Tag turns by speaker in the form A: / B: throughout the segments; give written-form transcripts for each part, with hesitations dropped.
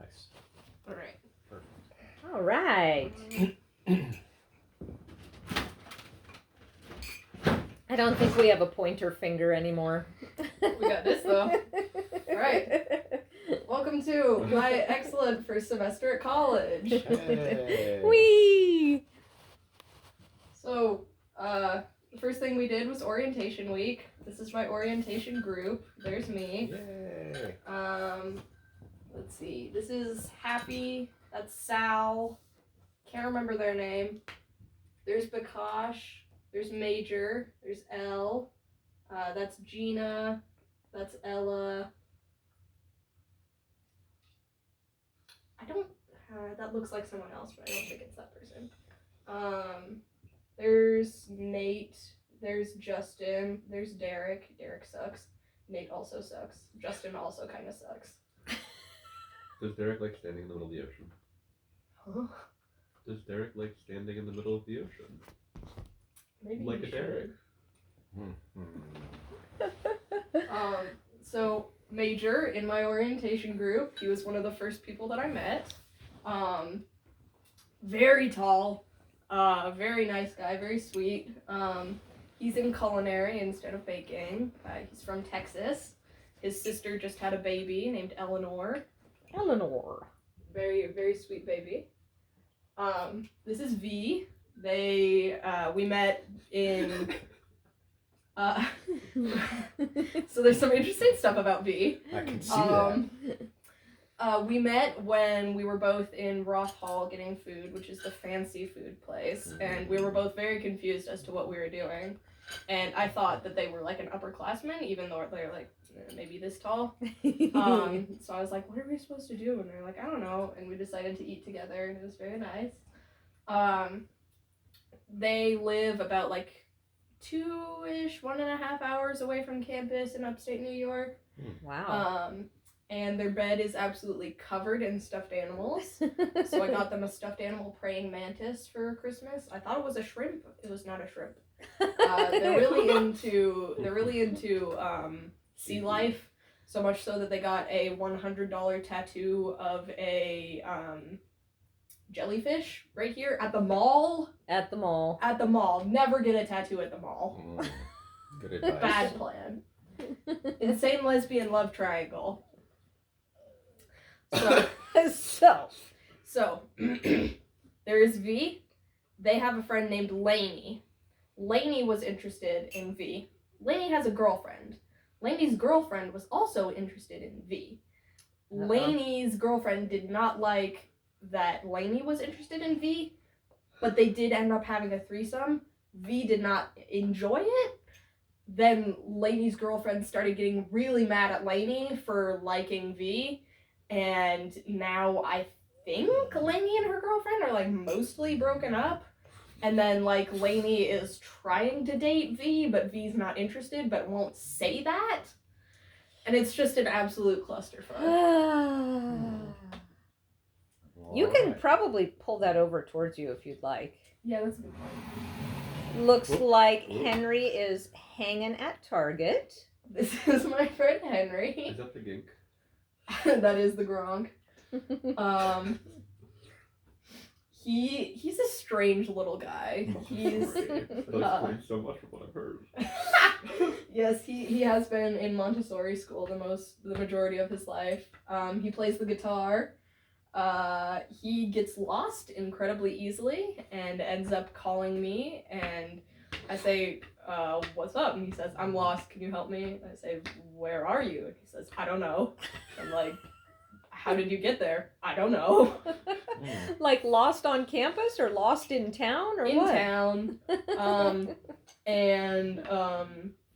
A: Nice.
B: All right.
A: Perfect.
C: All right. I don't think we have a pointer finger anymore.
B: We got this, though. All right. Welcome to my excellent first semester at college.
A: Hey.
C: Whee!
B: So, the first thing we did was orientation week. This is my orientation group. There's me.
A: Yay.
B: Let's see. This is Happy. That's Sal. Can't remember their name. There's Bakash. There's Major. There's Elle. That's Gina. That's Ella. That looks like someone else, but I don't think it's that person. There's Nate. There's Justin. There's Derek. Derek sucks. Nate also sucks. Justin also kind of sucks.
D: Does Derek like standing in the middle of the ocean?
B: Huh?
D: Does Derek like standing in the middle of the ocean?
B: Maybe
D: Like
B: he
D: a Derek.
B: should. So Major in my orientation group, he was one of the first people that I met. Very tall, very nice guy, very sweet. He's in culinary instead of baking. He's from Texas. His sister just had a baby named Eleanor.
C: Eleanor.
B: Very, very sweet baby. This is V. We met in, so there's some interesting stuff about V.
A: I can see that.
B: We met when we were both in Roth Hall getting food, which is the fancy food place, and we were both very confused as to what we were doing. And I thought that they were like an upperclassman, even though they're like maybe this tall. So I was like, what are we supposed to do? And they're like, I don't know. And we decided to eat together, and it was very nice. They live about like 1.5 hours away from campus in upstate New York.
C: Wow.
B: And their bed is absolutely covered in stuffed animals. So I got them a stuffed animal praying mantis for Christmas. I thought it was a shrimp. It was not a shrimp. They're really into sea life, so much so that they got a $100 tattoo of a jellyfish right here at the mall.
C: At the mall.
B: At the mall. Never get a tattoo at the mall.
A: Good advice.
B: Bad plan. Insane lesbian love triangle. So there is V. They have a friend named Lainey. Lainey was interested in V. Lainey has a girlfriend. Lainey's girlfriend was also interested in V. Lainey's girlfriend did not like that Lainey was interested in V, but they did end up having a threesome. V did not enjoy it. Then Lainey's girlfriend started getting really mad at Lainey for liking V, and now I think Lainey and her girlfriend are like mostly broken up. And then like Lainey is trying to date V, but V's not interested, but won't say that. And it's just an absolute clusterfuck.
C: You can probably pull that over towards you if you'd like.
B: Yeah, that's a good point.
C: Looks like Henry is hanging at Target.
B: This is my friend Henry.
D: Is that the gink?
B: That is the Gronk. He's a strange little guy. He's
D: That explains so much from what I've heard.
B: yes, he has been in Montessori school the majority of his life. He plays the guitar. He gets lost incredibly easily and ends up calling me, and I say, what's up? And he says, I'm lost, can you help me? And I say, where are you? And he says, I don't know. I'm like, how did you get there? I don't know.
C: Like lost on campus or lost in town or
B: in
C: what?
B: town.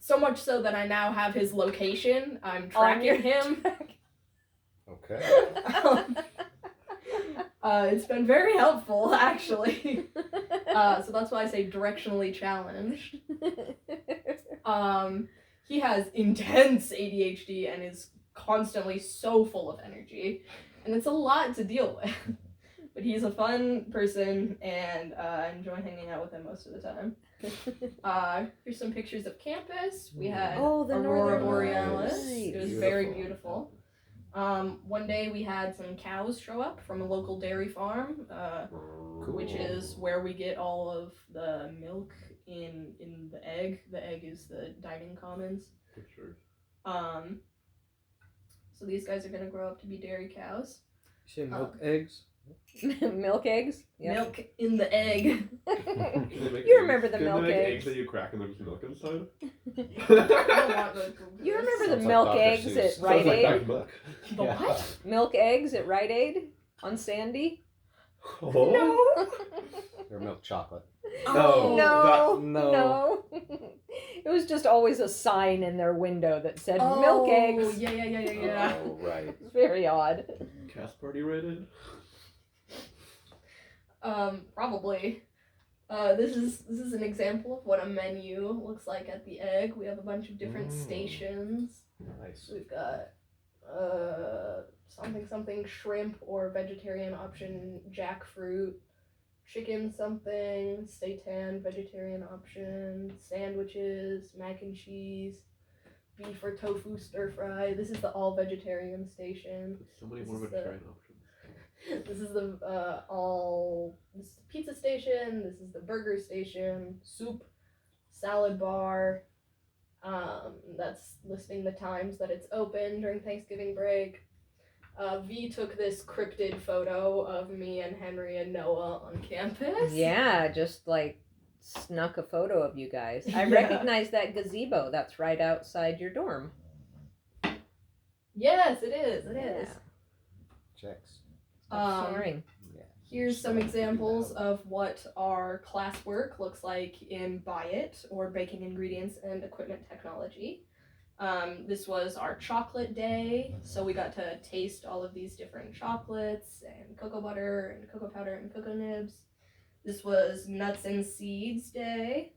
B: So much so that I now have his location. I'm tracking him.
A: Okay.
B: It's been very helpful, actually. So that's why I say directionally challenged. He has intense ADHD and is constantly so full of energy, and it's a lot to deal with. But he's a fun person, and I enjoy hanging out with him most of the time. Here's some pictures of campus. We had
C: the
B: Aurora
C: Northern
B: Borealis.
C: Lights.
B: It was very beautiful. One day we had some cows show up from a local dairy farm, which is where we get all of the milk in the egg. The egg is the dining commons.
D: Sure.
B: So these guys are gonna grow up to be dairy cows.
E: You say milk eggs?
C: Milk eggs? Yep.
B: Milk in the egg.
C: You remember the
D: Can
C: milk
D: they make
C: eggs.
D: that you crack and there's milk inside?
B: I don't want to Google
C: You
B: this.
C: remember the
A: Sounds like
C: milk
A: Dr.
C: eggs
A: Seuss.
C: at
A: Sounds
C: Rite
D: Sounds like
C: Aid?
D: Dr. Buck.
B: The
A: Yeah.
B: what?
C: Milk eggs at Rite Aid on Sandy?
D: Oh.
A: Or milk chocolate.
B: Oh,
C: No,
E: no.
C: no. It was just always a sign in their window that said
B: Oh,
C: milk eggs.
B: Yeah.
A: Oh, right.
C: It's very odd.
D: Cast party rated?
B: Probably. This is an example of what a menu looks like at the egg. We have a bunch of different stations.
A: Nice.
B: We've got something shrimp or vegetarian option jackfruit, chicken something, seitan vegetarian option, sandwiches, mac and cheese, beef or tofu stir fry. This is the all vegetarian station.
D: So many
B: This
D: more
B: is the-
D: vegetarian options.
B: This is the this is the pizza station. This is the burger station. Soup, salad bar. That's listing the times that it's open during Thanksgiving break. V took this cryptid photo of me and Henry and Noah on campus.
C: Yeah, just like snuck a photo of you guys. I
B: Yeah.
C: recognize that gazebo. That's right outside your dorm.
B: Yes, it is. It is.
C: Yeah.
A: Checks.
C: Stop sharing.
A: Yeah.
B: Here's some examples of what our classwork looks like in Buy It, or Baking Ingredients and Equipment Technology. This was our chocolate day, so we got to taste all of these different chocolates and cocoa butter and cocoa powder and cocoa nibs. This was Nuts and Seeds Day.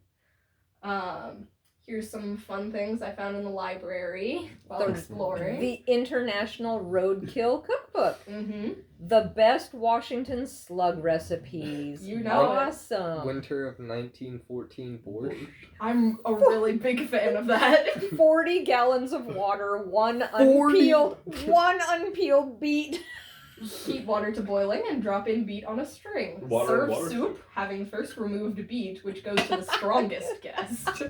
B: Here's some fun things I found in the library while
C: The-
B: exploring.
C: The International Roadkill Cookbook.
B: Mm-hmm.
C: The best Washington slug recipes.
B: You know it.
C: Awesome.
E: Winter of 1914 borscht.
B: I'm a really big fan of that.
C: 40 gallons of water, one
B: 40.
C: unpeeled beet.
B: Heat water to boiling and drop in beet on a string.
D: Water
B: Serve
D: and water
B: soup, having first removed beet, which goes to the strongest guest.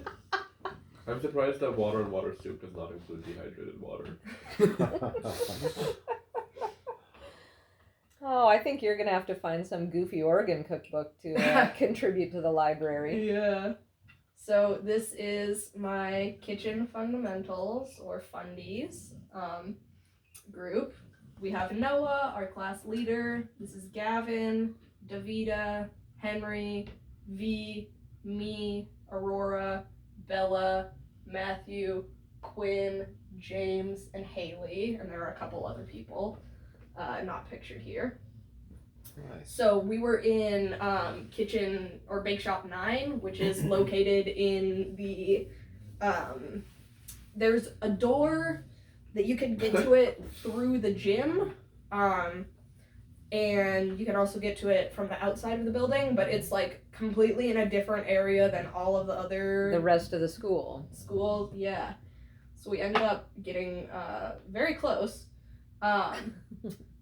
D: I'm surprised that water and water soup does not include dehydrated water.
C: Oh, I think you're gonna have to find some goofy Oregon cookbook to contribute to the library.
B: Yeah. So this is my kitchen fundamentals, or fundies, group. We have Noah, our class leader. This is Gavin, Davida, Henry, V, me, Aurora, Bella, Matthew, Quinn, James, and Haley. And there are a couple other people not pictured here.
A: Nice.
B: So we were in kitchen or bake shop 9, which is located in the there's a door that you can get to it through the gym, and you can also get to it from the outside of the building, but it's like completely in a different area than all of the other
C: The rest of the school.
B: schools. Yeah, so we ended up getting very close.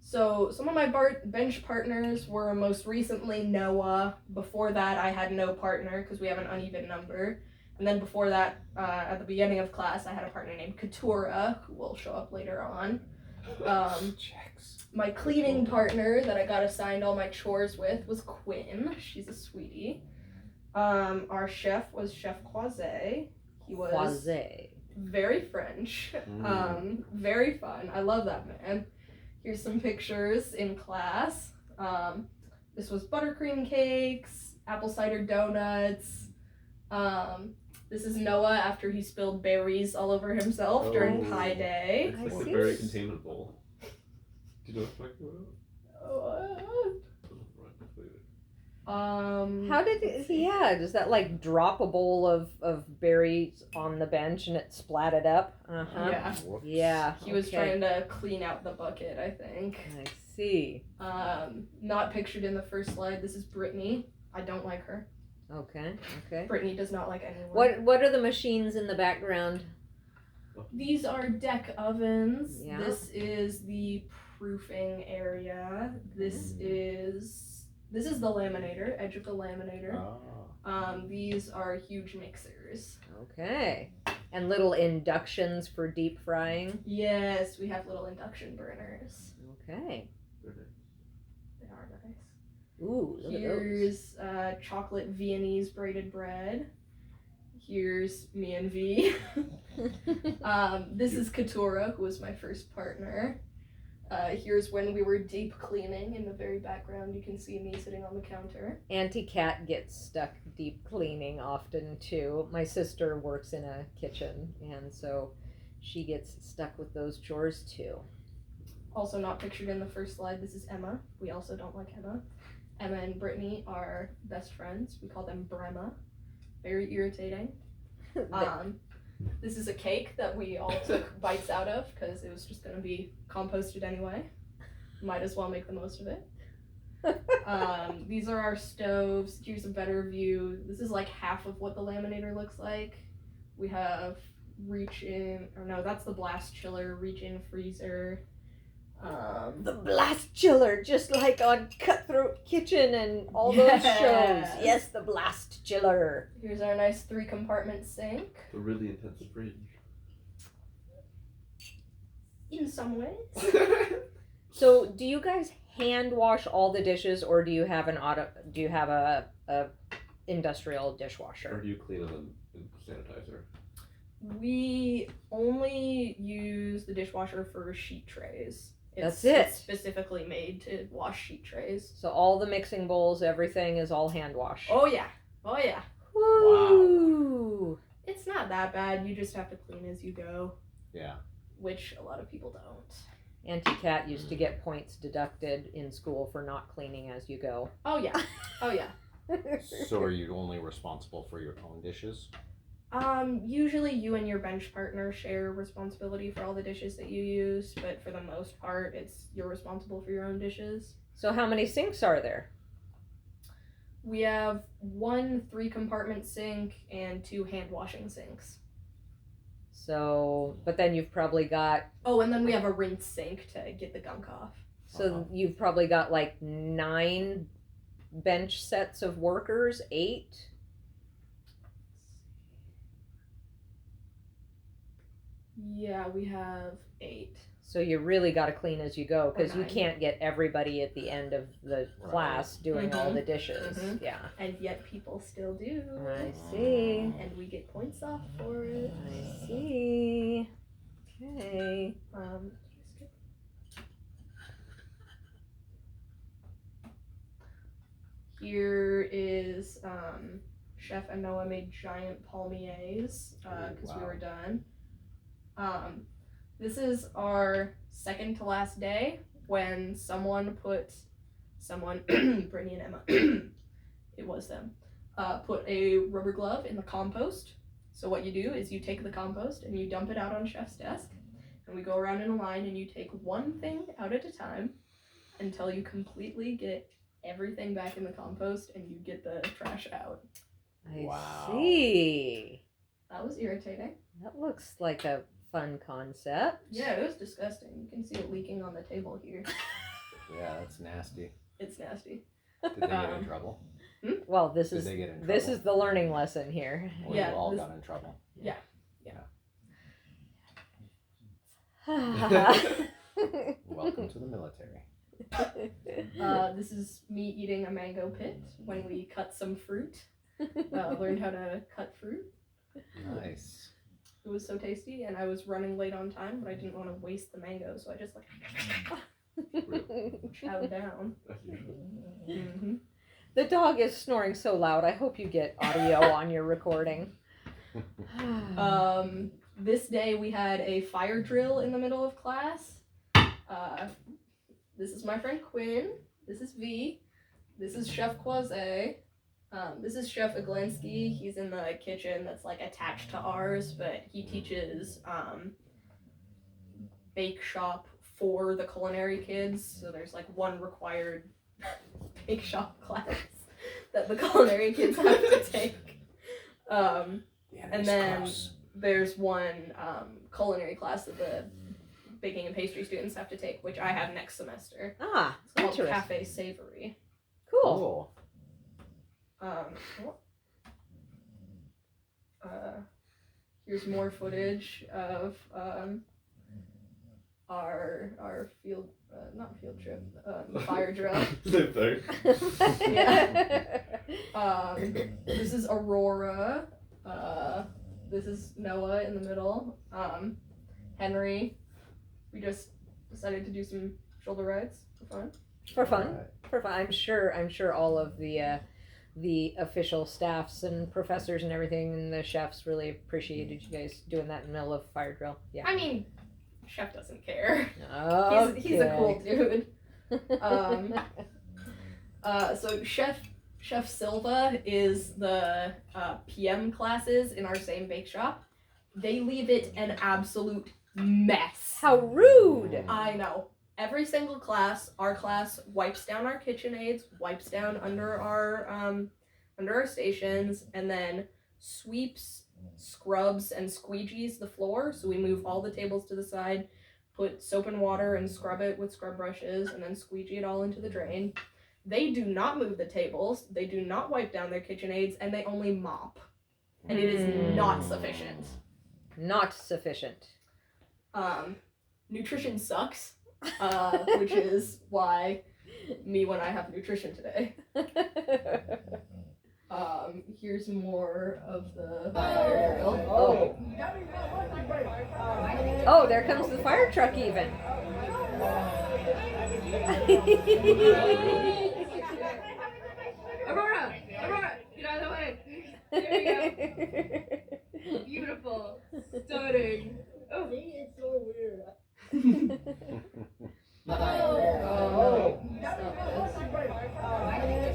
B: So some of my bench partners were most recently Noah. Before that, I had no partner because we have an uneven number. And then before that, at the beginning of class, I had a partner named Katura, who will show up later on.
A: Checks.
B: My cleaning partner that I got assigned all my chores with was Quinn. She's a sweetie. Our chef was Chef Croiset. He was
C: Croisé.
B: very French. Very fun. I love that man. Here's some pictures in class. This was buttercream cakes, apple cider donuts. This is Noah after he spilled berries all over himself during
A: Oh.
B: pie day.
D: It's
C: I
D: like the
C: see.
D: berry containment bowl. Do you know what I'm talking about?
C: How did it, yeah, does that like drop a bowl of berries on the bench and it splatted up? Uh-huh.
B: Yeah.
A: Whoops.
C: Yeah.
B: He was
C: okay.
B: trying to clean out the bucket, I think.
C: I see.
B: Not pictured in the first slide. This is Brittany. I don't like her.
C: Okay. Okay.
B: Brittany does not like anyone.
C: What are the machines in the background?
B: These are deck ovens.
C: Yeah.
B: This is the proofing area. This is the laminator, edge of the laminator. These are huge mixers.
C: Okay. And little inductions for deep frying.
B: Yes, we have little induction burners.
C: Okay.
B: They are nice.
C: Ooh, look at those.
B: Here's chocolate Viennese braided bread. Here's me and V. This is Katura, who was my first partner. Here's when we were deep cleaning. In the very background, you can see me sitting on the counter.
C: Auntie Cat gets stuck deep cleaning often too. My sister works in a kitchen, and so she gets stuck with those chores too.
B: Also not pictured in the first slide, this is Emma. We also don't like Emma. Emma and Brittany are best friends. We call them Bremma. Very irritating. This is a cake that we all took bites out of because it was just going to be composted anyway. Might as well make the most of it. These are our stoves. Here's a better view. This is like half of what the laminator looks like. We have that's the blast chiller, reach-in freezer.
C: The blast chiller, just like on Cutthroat Kitchen and all those shows. Yes, the blast chiller.
B: Here's our nice 3-compartment sink.
D: The really intense fridge.
B: In some ways.
C: So, do you guys hand wash all the dishes, or do you have a industrial
D: Or
C: dishwasher?
D: do you clean them in sanitizer?
B: We only use the dishwasher for sheet trays.
C: That's it.
B: It's specifically made to wash sheet trays.
C: So all the mixing bowls, everything is all hand wash.
B: Oh yeah. Oh yeah.
C: Woo!
B: It's not that bad. You just have to clean as you go,
A: Yeah.
B: which a lot of people don't.
C: Auntie Cat used to get points deducted in school for not cleaning as you go.
B: Oh yeah. Oh yeah.
A: So are you only responsible for your own dishes?
B: Usually you and your bench partner share responsibility for all the dishes that you use, but for the most part, you're responsible for your own dishes.
C: So how many sinks are there?
B: We have 1 3-compartment sink and 2 hand washing sinks.
C: So, but then you've probably got,
B: Oh, and then we have a rinse sink to get the gunk off.
C: so you've probably got like 9 bench sets of workers, 8.
B: Yeah, we have 8.
C: So you really got to clean as you go because you
B: 9.
C: can't get everybody at the end of the class doing all the dishes.
B: Mhm.
C: Yeah,
B: And yet people still do.
C: I see.
B: And we get points off for it.
C: I see. Okay.
B: Here is Chef and Noah made giant palmiers because we were done. This is our second to last day when Brittany and Emma, it was them, put a rubber glove in the compost. So what you do is you take the compost and you dump it out on Chef's desk, and we go around in a line and you take one thing out at a time until you completely get everything back in the compost and you get the trash out.
C: I
A: Wow.
C: see.
B: That was irritating.
C: That looks like a fun concept.
B: Yeah, it was disgusting. You can see it leaking on the table here.
A: Yeah, that's nasty.
B: It's nasty.
A: Did they get in trouble?
C: Well, this
A: Did
C: is
A: they get in trouble?
C: this is the learning lesson here.
A: Or
B: Yeah,
A: you all
B: this-
A: got in trouble. Welcome to the military.
B: This is me eating a mango pit when we cut some fruit. Learned how to cut fruit.
A: Nice.
B: It was so tasty, and I was running late on time, but I didn't want to waste the mango, so I just chowed down.
D: As usual.
B: Mm-hmm.
C: The dog is snoring so loud. I hope you get audio on your recording.
B: This day we had a fire drill in the middle of class. This is my friend Quinn. This is V. This is Chef Quase. This is Chef Aglensky. He's in the kitchen that's like attached to ours, but he teaches bake shop for the culinary kids. So there's like one required bake shop class that the culinary kids have to take.
A: The
B: And
A: enemy's
B: then
A: close.
B: there's one culinary class that the baking and pastry students have to take, which I have next semester.
C: Ah,
B: It's called
C: interesting.
B: Cafe Savory.
C: Cool.
B: Here's more footage of our field not field trip fire drill.
D: Same thing.
B: This is Aurora. This is Noah in the middle. Henry. We just decided to do some shoulder rides for fun.
C: For fun. For fun. I'm sure all of the official staffs and professors and everything and the chefs really appreciated you guys doing that in the middle of fire drill. Yeah.
B: I mean, Chef doesn't care.
C: Okay.
B: He's a cool dude. So Chef Silva is the PM classes in our same bake shop. They leave it an absolute mess.
C: How rude!
B: I know. Every single class, our class wipes down our KitchenAids, wipes down under our stations, and then sweeps, scrubs, and squeegees the floor. So we move all the tables to the side, put soap and water and scrub it with scrub brushes, and then squeegee it all into the drain. They do not move the tables, they do not wipe down their KitchenAids, and they only mop. And it is not sufficient.
C: Not sufficient.
B: Nutrition sucks, which is why me when I have nutrition today. Here's more of the fire drill.
C: Oh. Oh, there comes the fire truck even.
F: Aurora, get out of the way. There you go. Beautiful, stunning. Oh, it's so weird.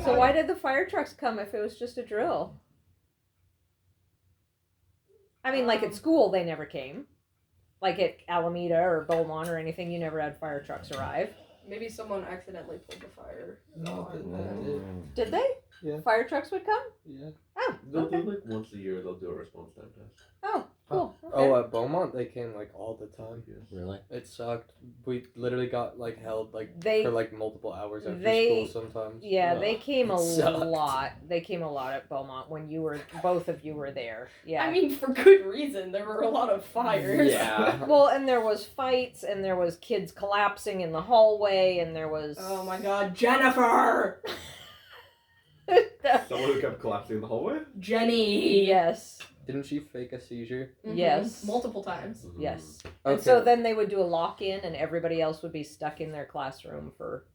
C: So why did the fire trucks come if it was just a drill? I mean, like at school, they never came. Like at Alameda or Beaumont or anything, you never had fire trucks arrive.
B: Maybe someone accidentally pulled the fire.
E: No,
B: on.
C: Did they?
E: Yeah.
C: Fire trucks would come?
E: Yeah.
C: Oh,
D: They'll
C: okay.
D: do like once a year. They'll do a response time test.
C: Oh, cool. Okay.
E: Oh, at Beaumont they came like all the time.
A: Really?
E: It sucked. We literally got like held like
C: They-
E: for like multiple hours after
C: they-
E: school sometimes.
C: Yeah,
E: Ugh,
C: they came a
E: it sucked.
C: lot. They came a lot at Beaumont when both of you were there. Yeah.
B: I mean, for good reason. There were a lot of fires.
E: Yeah.
C: Well, and there was fights, and there was kids collapsing in the hallway, and there was.
B: Oh my God, Jennifer!
D: Someone who kept collapsing in the hallway.
B: Jenny!
C: Yes.
E: Didn't she fake a seizure?
B: Mhm.
C: Yes.
B: Multiple times.
C: Yes.
E: Okay.
C: And so then they would do a lock-in, and everybody else would be stuck in their classroom for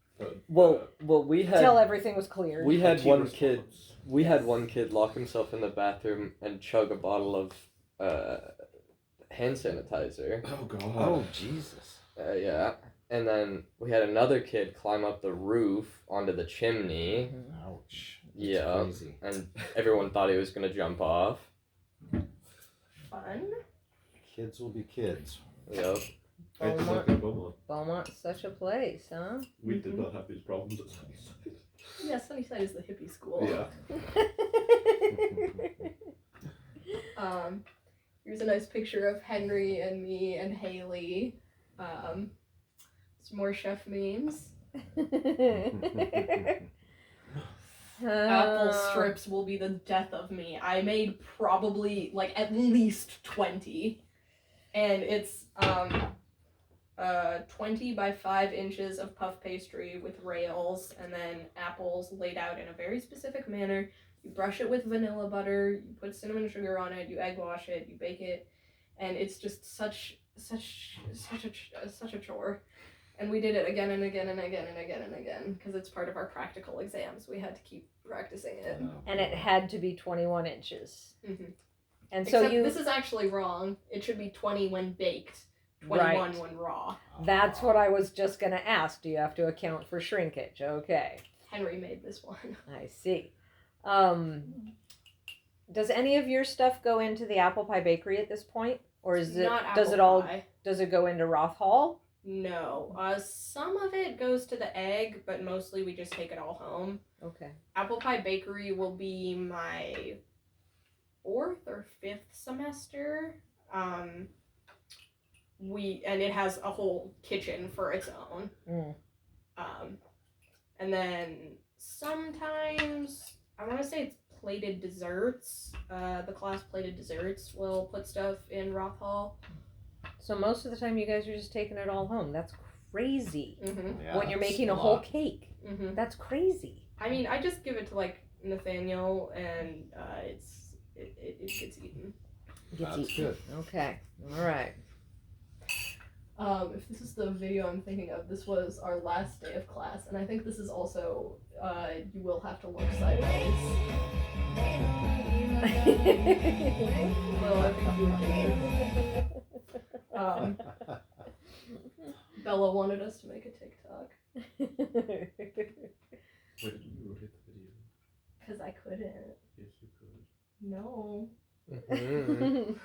E: well, we had
C: until everything was cleared.
E: we had
D: team
E: one
D: response.
E: kid. We had one kid lock himself in the bathroom and chug a bottle of hand sanitizer.
D: Oh god.
A: Oh, Jesus.
E: Yeah. And then we had another kid climb up the roof onto the chimney,
A: Ouch. That's
E: Yeah.
A: Crazy.
E: and everyone thought he was gonna jump off.
B: Fun.
A: Kids will be kids.
E: Yep.
D: I did not get Beaumont.
C: Beaumont's such a place, huh?
D: We did not have these problems at Sunnyside.
B: Yeah, Sunnyside is the hippie school.
D: Yeah.
B: Here's a nice picture of Henry and me and Haley. Some more chef memes. Apple strips will be the death of me. I made probably like at least 20. And it's 20 by 5 inches of puff pastry with rails and then apples laid out in a very specific manner. You brush it with vanilla butter, you put cinnamon sugar on it, you egg wash it, you bake it, and it's just such a chore. And we did it again and again and again and again and again because it's part of our practical exams. We had to keep practicing it.
C: And it had to be 21 inches.
B: Mhm.
C: And so
B: Except
C: you.
B: this is actually wrong. It should be 20 when baked, 21
C: Right.
B: when raw.
C: That's what I was just going to ask. Do you have to account for shrinkage? Okay.
B: Henry made this one.
C: I see. Does any of your stuff go into the Apple Pie Bakery at this point? Or is it
B: Not
C: does
B: apple
C: it all
B: pie.
C: does it go into Roth Hall?
B: No. Some of it goes to the egg, but mostly we just take it all home.
C: Okay.
B: Apple Pie Bakery will be my 4th or 5th semester. And it has a whole kitchen for its own.
C: Mm.
B: And then sometimes I want to say it's plated desserts. The class plated desserts will put stuff in Roth Hall.
C: So most of the time, you guys are just taking it all home. That's crazy.
B: Mm-hmm.
A: Yeah,
C: When you're
A: that's
C: making a
A: a
C: whole
A: lot.
C: cake,
B: Mm-hmm.
C: that's crazy.
B: I mean, I just give it to like Nathaniel, and it gets eaten.
C: Gets
A: That's
C: eaten.
A: good.
C: Okay. All right.
B: If this is the video I'm thinking of, this was our last day of class, and I think this is also you will have to look sideways. Well, I think you would get it. Bella wanted us to make a TikTok
D: Wait, you wrote it the video.
B: because I couldn't.
D: Yes, you could.
B: No,
E: Mhm.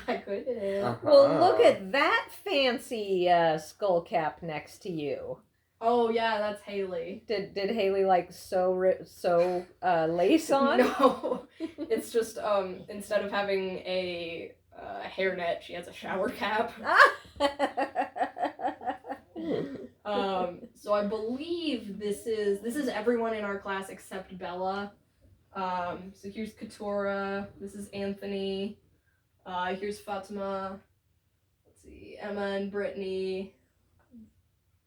B: I couldn't.
E: Uh-huh.
C: Well, look at that fancy skull cap next to you.
B: Oh yeah, that's Haley.
C: Did Haley like sew lace on?
B: No, it's just instead of having a hairnet, she has a shower cap. So I believe this is everyone in our class except Bella. So here's Katora. This is Anthony. Here's Fatima. Let's see, Emma and Brittany.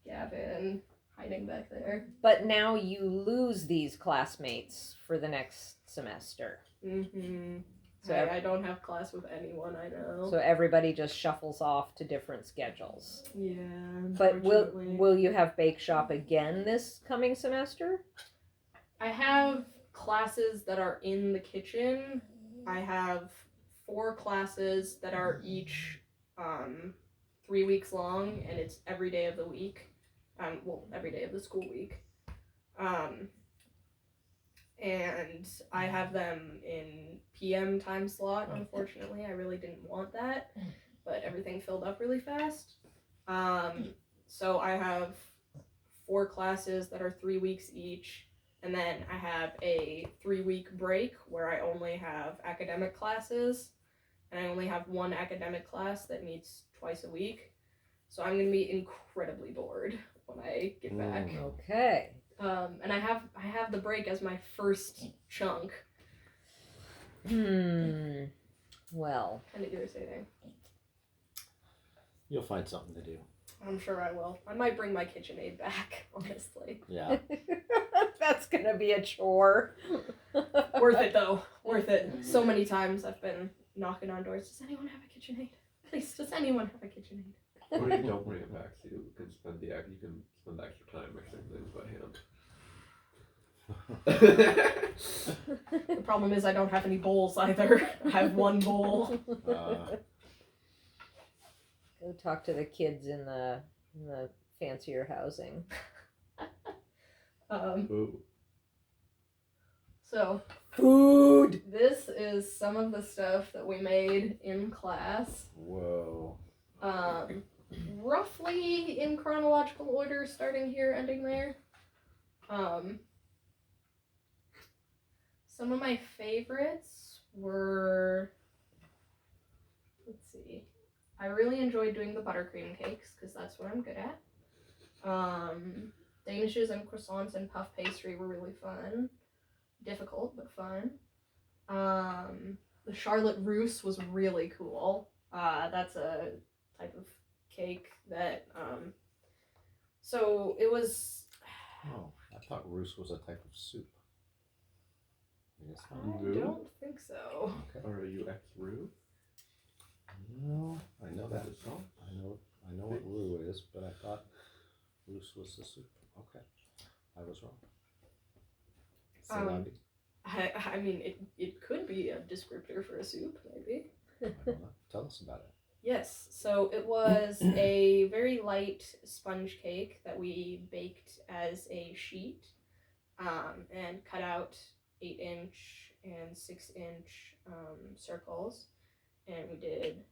B: Gavin hiding back there.
C: But now you lose these classmates for the next semester.
B: Mm-hmm.
C: So
B: I don't have class with anyone I know.
C: So everybody just shuffles off to different schedules.
B: Yeah.
C: But
B: unfortunately.
C: will you have bake shop again this coming semester?
B: I have classes that are in the kitchen. I have 4 classes that are each 3 weeks long, and it's every day of the week. Every day of the school week. And I have them in PM time slot, unfortunately. I really didn't want that, but everything filled up really fast. So I have 4 classes that are 3 weeks each, and then I have a 3-week break where I only have academic classes, and I only have 1 academic class that meets twice a week. So I'm going to be incredibly bored when I get back.
C: Okay.
B: And I have the break as my first chunk.
C: Well.
B: Kind of irritating.
A: You'll find something to do.
B: I'm sure I will. I might bring my KitchenAid back, honestly.
A: Yeah.
C: That's gonna be a chore.
B: Worth it though. Worth it. So many times I've been knocking on doors. Does anyone have a KitchenAid? Please, does anyone have a KitchenAid?
D: Or if you don't bring it back, so you can spend the extra time mixing things by hand.
B: The problem is I don't have any bowls either. I have 1 bowl.
C: Go talk to the kids in the fancier housing.
D: Ooh.
B: So
C: Food.
B: this is some of the stuff that we made in class.
A: Whoa.
B: Roughly in chronological order, starting here, ending there. Some of my favorites were, let's see, I really enjoyed doing the buttercream cakes because that's what I'm good at. Danishes and croissants and puff pastry were really fun. Difficult, but fun. The Charlotte Russe was really cool. That's a type of cake that, so it was,
A: Oh, I thought Roos was a type of soup. I guess
B: I
A: not.
B: don't think so.
A: Okay.
D: Are you ex-Rue?
A: No, I know that.
D: Is it salt?
A: I know what roux is, but I thought Roos was the soup. Okay, I was wrong. C'est la vie.
B: I mean, it could be a descriptor for a soup, maybe.
A: I don't know. Tell us about it.
B: Yes, so it was a very light sponge cake that we baked as a sheet and cut out 8-inch and 6-inch circles. And we did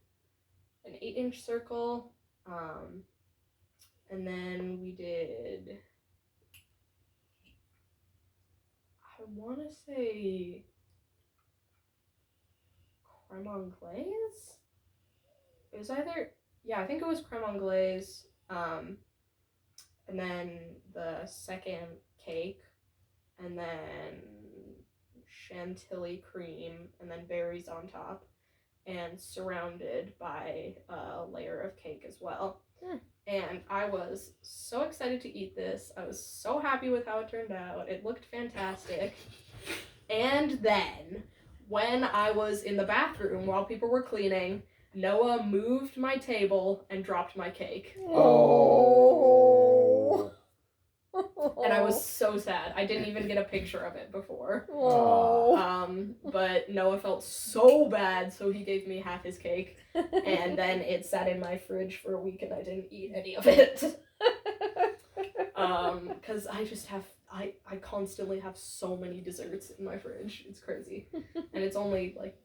B: an 8-inch circle, and then we did, I want to say creme anglaise? it was either, yeah, I think it was creme anglaise, and then the second cake, and then chantilly cream, and then berries on top, and surrounded by a layer of cake as well. And I was so excited to eat this. I was so happy with how it turned out. It looked fantastic. And then, when I was in the bathroom while people were cleaning, Noah moved my table and dropped my cake.
C: Oh.
B: And I was so sad. I didn't even get a picture of it before.
C: Oh.
B: But Noah felt so bad, so he gave me half his cake. And then it sat in my fridge for a week and I didn't eat any of it. Because I just have, I constantly have so many desserts in my fridge. It's crazy. And it's only like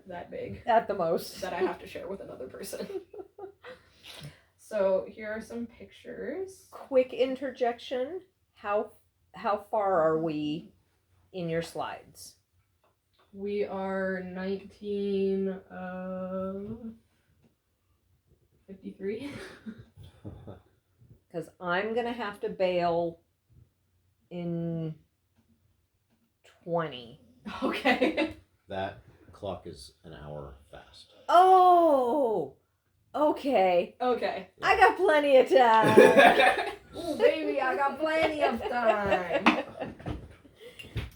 B: that big
C: At the most.
B: that I have to share with another person. So here are some pictures.
C: Quick interjection. How far are we in your slides?
B: We are 1953.
C: Because I'm gonna have to bail in 20.
B: Okay.
A: That clock is an hour fast.
C: Oh, okay.
B: Okay.
C: I got plenty of time.
B: Oh, baby, I got plenty of time.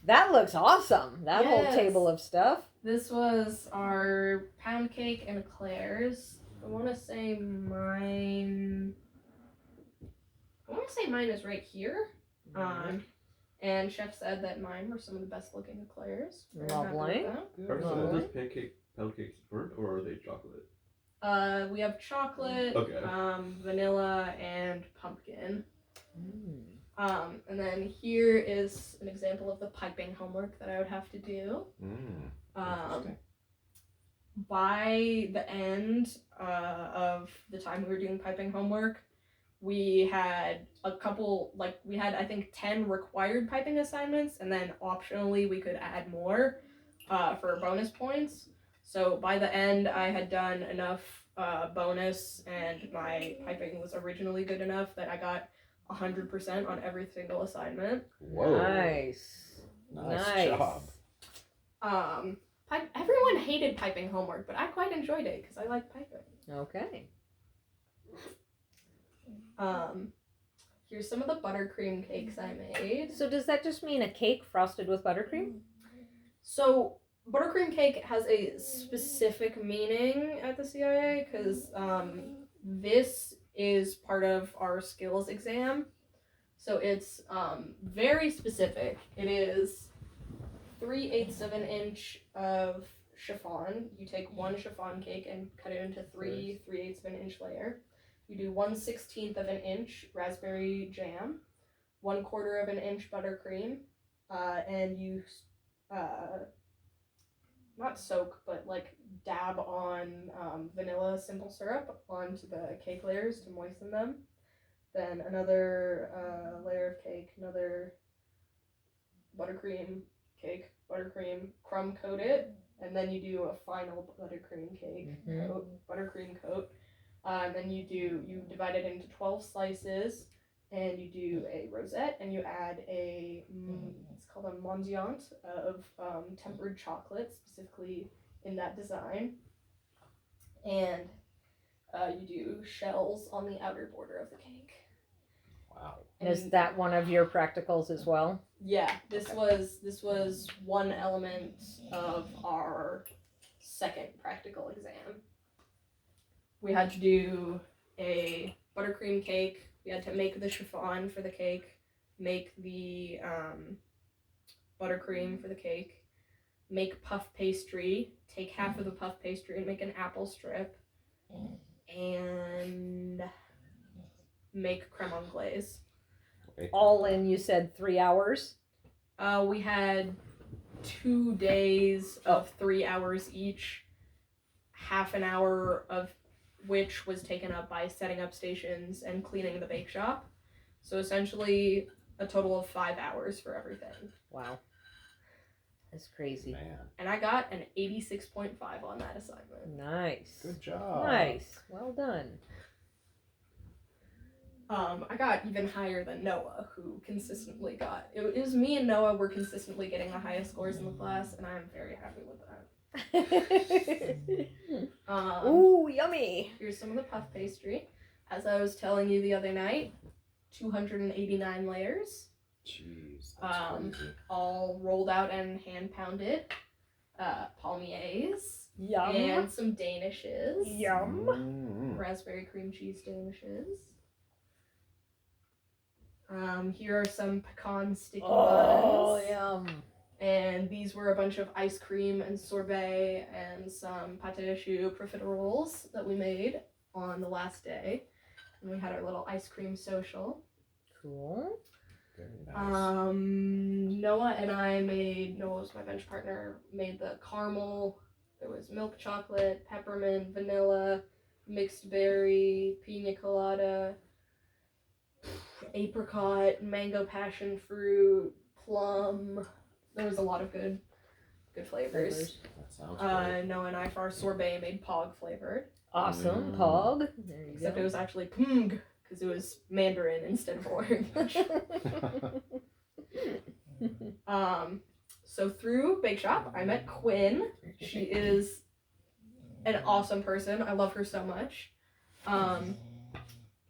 C: That looks awesome. That whole
B: Yes.
C: table of stuff.
B: This was our pound cake and eclairs. I want to say mine is right here. And Chef said that mine were some of the best looking eclairs. Very happy with
C: Lovely.
B: that.
D: Are some of
C: Lovely.
D: those pound cakes burnt or are they chocolate?
B: We have chocolate,
D: Okay.
B: vanilla, and pumpkin.
C: Mm.
B: And then here is an example of the piping homework that I would have to do.
A: Interesting.
B: By the end of the time we were doing piping homework, we had I think 10 required piping assignments, and then optionally we could add more for bonus points. So by the end, I had done enough bonus, and my piping was originally good enough that I got 100% on every single assignment.
A: Whoa.
C: Nice.
A: Nice job.
B: Everyone hated piping homework, but I quite enjoyed it because I like piping.
C: Okay.
B: Here's some of the buttercream cakes I made.
C: So does that just mean a cake frosted with buttercream?
B: So buttercream cake has a specific meaning at the CIA because this is part of our skills exam. So it's very specific. It is 3/8 of an inch of chiffon. You take one chiffon cake and cut it into 3/8 of an inch layer. You do 1/16 of an inch raspberry jam, 1/4 of an inch buttercream, and you not soak, but like dab on vanilla simple syrup onto the cake layers to moisten them. Then another layer of cake, another buttercream cake, buttercream, crumb coat it, and then you do a final buttercream cake coat, buttercream coat. And then you divide it into 12 slices, and you do a rosette, and you add it's called a mendiant of tempered chocolate, specifically in that design. And you do shells on the outer border of the cake.
A: Wow.
C: And is that one of your practicals as well?
B: Yeah, this was one element of our second practical exam. We had to do a buttercream cake. We had to make the chiffon for the cake, make the buttercream for the cake, make puff pastry, take half of the puff pastry and make an apple strip, and make creme anglaise.
C: All in, you said 3 hours?
B: We had 2 days of 3 hours each, half an hour of which was taken up by setting up stations and cleaning the bake shop. So essentially a total of 5 hours for everything.
C: Wow. That's crazy.
A: Man,
B: And I got an 86.5 on that assignment.
C: Nice.
A: good job.
C: Nice. Well done.
B: I got even higher than Noah, who consistently got. It was me and Noah were consistently getting the highest scores in the class, and I'm very happy with that.
C: Ooh, yummy.
B: Here's some of the puff pastry. As I was telling you the other night, 289 layers,
A: Jeez, that's crazy.
B: all rolled out and hand pounded. Palmiers
C: Yum.
B: and some danishes.
C: Yum.
A: Mm.
B: Raspberry cream cheese danishes. Here are some pecan sticky
C: Oh,
B: buns.
C: yum.
B: And these were a bunch of ice cream and sorbet and some pâte à choux profiteroles that we made on the last day. And we had our little ice cream social.
C: Cool.
A: Very nice.
B: Noah and I made, Noah was my bench partner, made the caramel. There was milk chocolate, peppermint, vanilla, mixed berry, pina colada, apricot, mango passion fruit, plum. There was a lot of good flavors.
A: That sounds great.
B: Noah and I for our sorbet made pog flavored.
C: Awesome.
A: Mm.
C: Pog. There you
B: Except
C: go.
B: it was actually pung, because it was Mandarin instead of orange. So through Bake Shop, I met Quinn. She is an awesome person. I love her so much.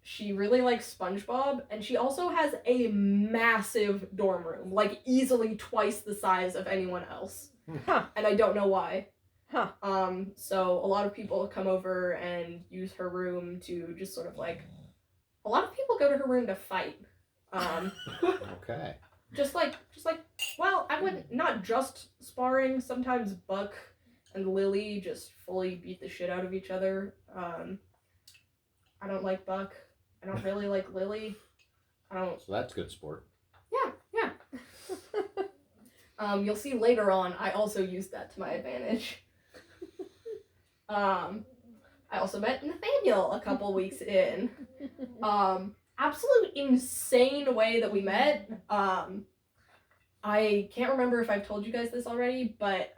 B: She really likes SpongeBob, and she also has a massive dorm room, like easily twice the size of anyone else.
C: Huh.
B: And I don't know why.
C: Huh.
B: So a lot of people come over and use her room to just sort of like, a lot of people go to her room to fight.
A: Okay.
B: Just like, well, I wouldn't, not just sparring, sometimes Buck and Lily just fully beat the shit out of each other. I don't like Buck. I don't really like Lily. I don't,
A: So that's good sport.
B: yeah. You'll see later on, I also used that to my advantage. I also met Nathaniel a couple weeks in. Absolute insane way that we met. I can't remember if I've told you guys this already, but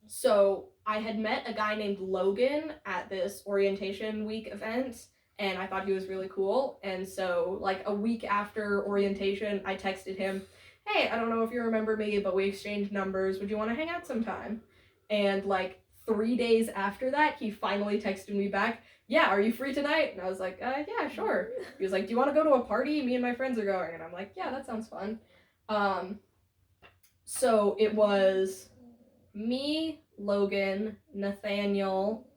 B: so I had met a guy named Logan at this orientation week event, and I thought he was really cool. And so like a week after orientation, I texted him, "Hey, I don't know if you remember me, but we exchanged numbers. Would you want to hang out sometime?" And like 3 days after that, he finally texted me back, "Yeah, are you free tonight?" And I was like, yeah, sure. He was like, "Do you want to go to a party? Me and my friends are going." And I'm like, "Yeah, that sounds fun." So it was me, Logan, Nathaniel,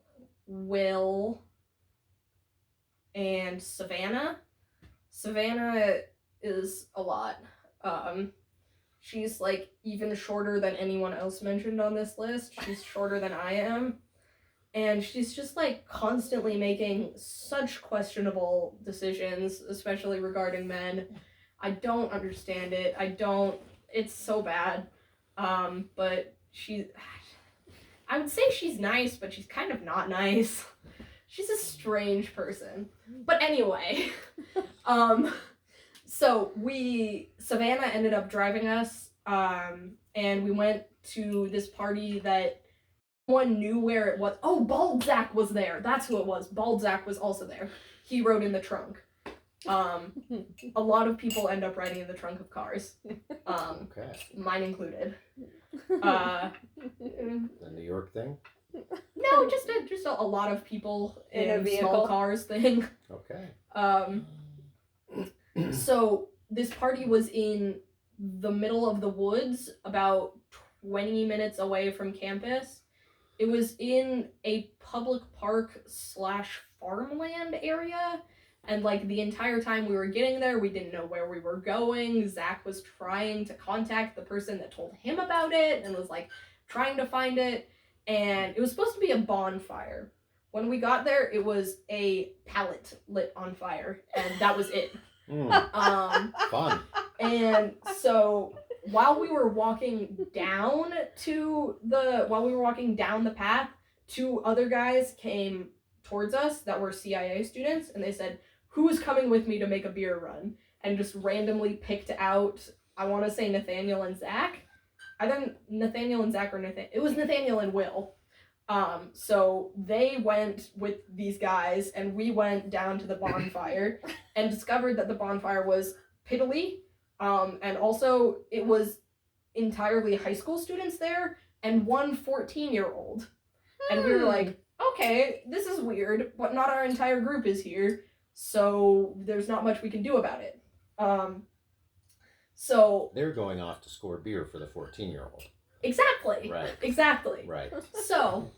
B: Will, and Savannah. Savannah is a lot. She's like even shorter than anyone else mentioned on this list. She's shorter than I am. And she's just like constantly making such questionable decisions, especially regarding men. I don't understand it. It's so bad. But I would say she's nice, but she's kind of not nice. She's a strange person. But anyway, so Savannah ended up driving us, and we went to this party that no one knew where it was. Oh, Bald Zach was there. That's who it was. Bald Zach was also there. He rode in the trunk. A lot of people end up riding in the trunk of cars.
A: Okay.
B: Mine included.
A: The New York thing?
B: No, just a lot of people
C: In a
B: in
C: vehicle?
B: small cars thing.
A: Okay.
B: So this party was in the middle of the woods, about 20 minutes away from campus. It was in a public park / farmland area. And like the entire time we were getting there, we didn't know where we were going. Zach was trying to contact the person that told him about it and was like trying to find it. And it was supposed to be a bonfire. When we got there, it was a pallet lit on fire, and that was it.
A: Fun.
B: And so while we were walking down the path, 2 other guys came towards us that were CIA students, and they said, "Who is coming with me to make a beer run?" And just randomly picked out, I want to say Nathaniel and Zach. either Nathaniel and Zach or it was Nathaniel and Will. So they went with these guys, and we went down to the bonfire and discovered that the bonfire was piddly. And also it was entirely high school students there and one 14-year-old. And we were like, okay, this is weird, but not our entire group is here, so there's not much we can do about it. So
A: They're going off to score beer for the 14-year-old.
B: exactly.
A: Right.
B: Exactly.
A: Right.
B: So,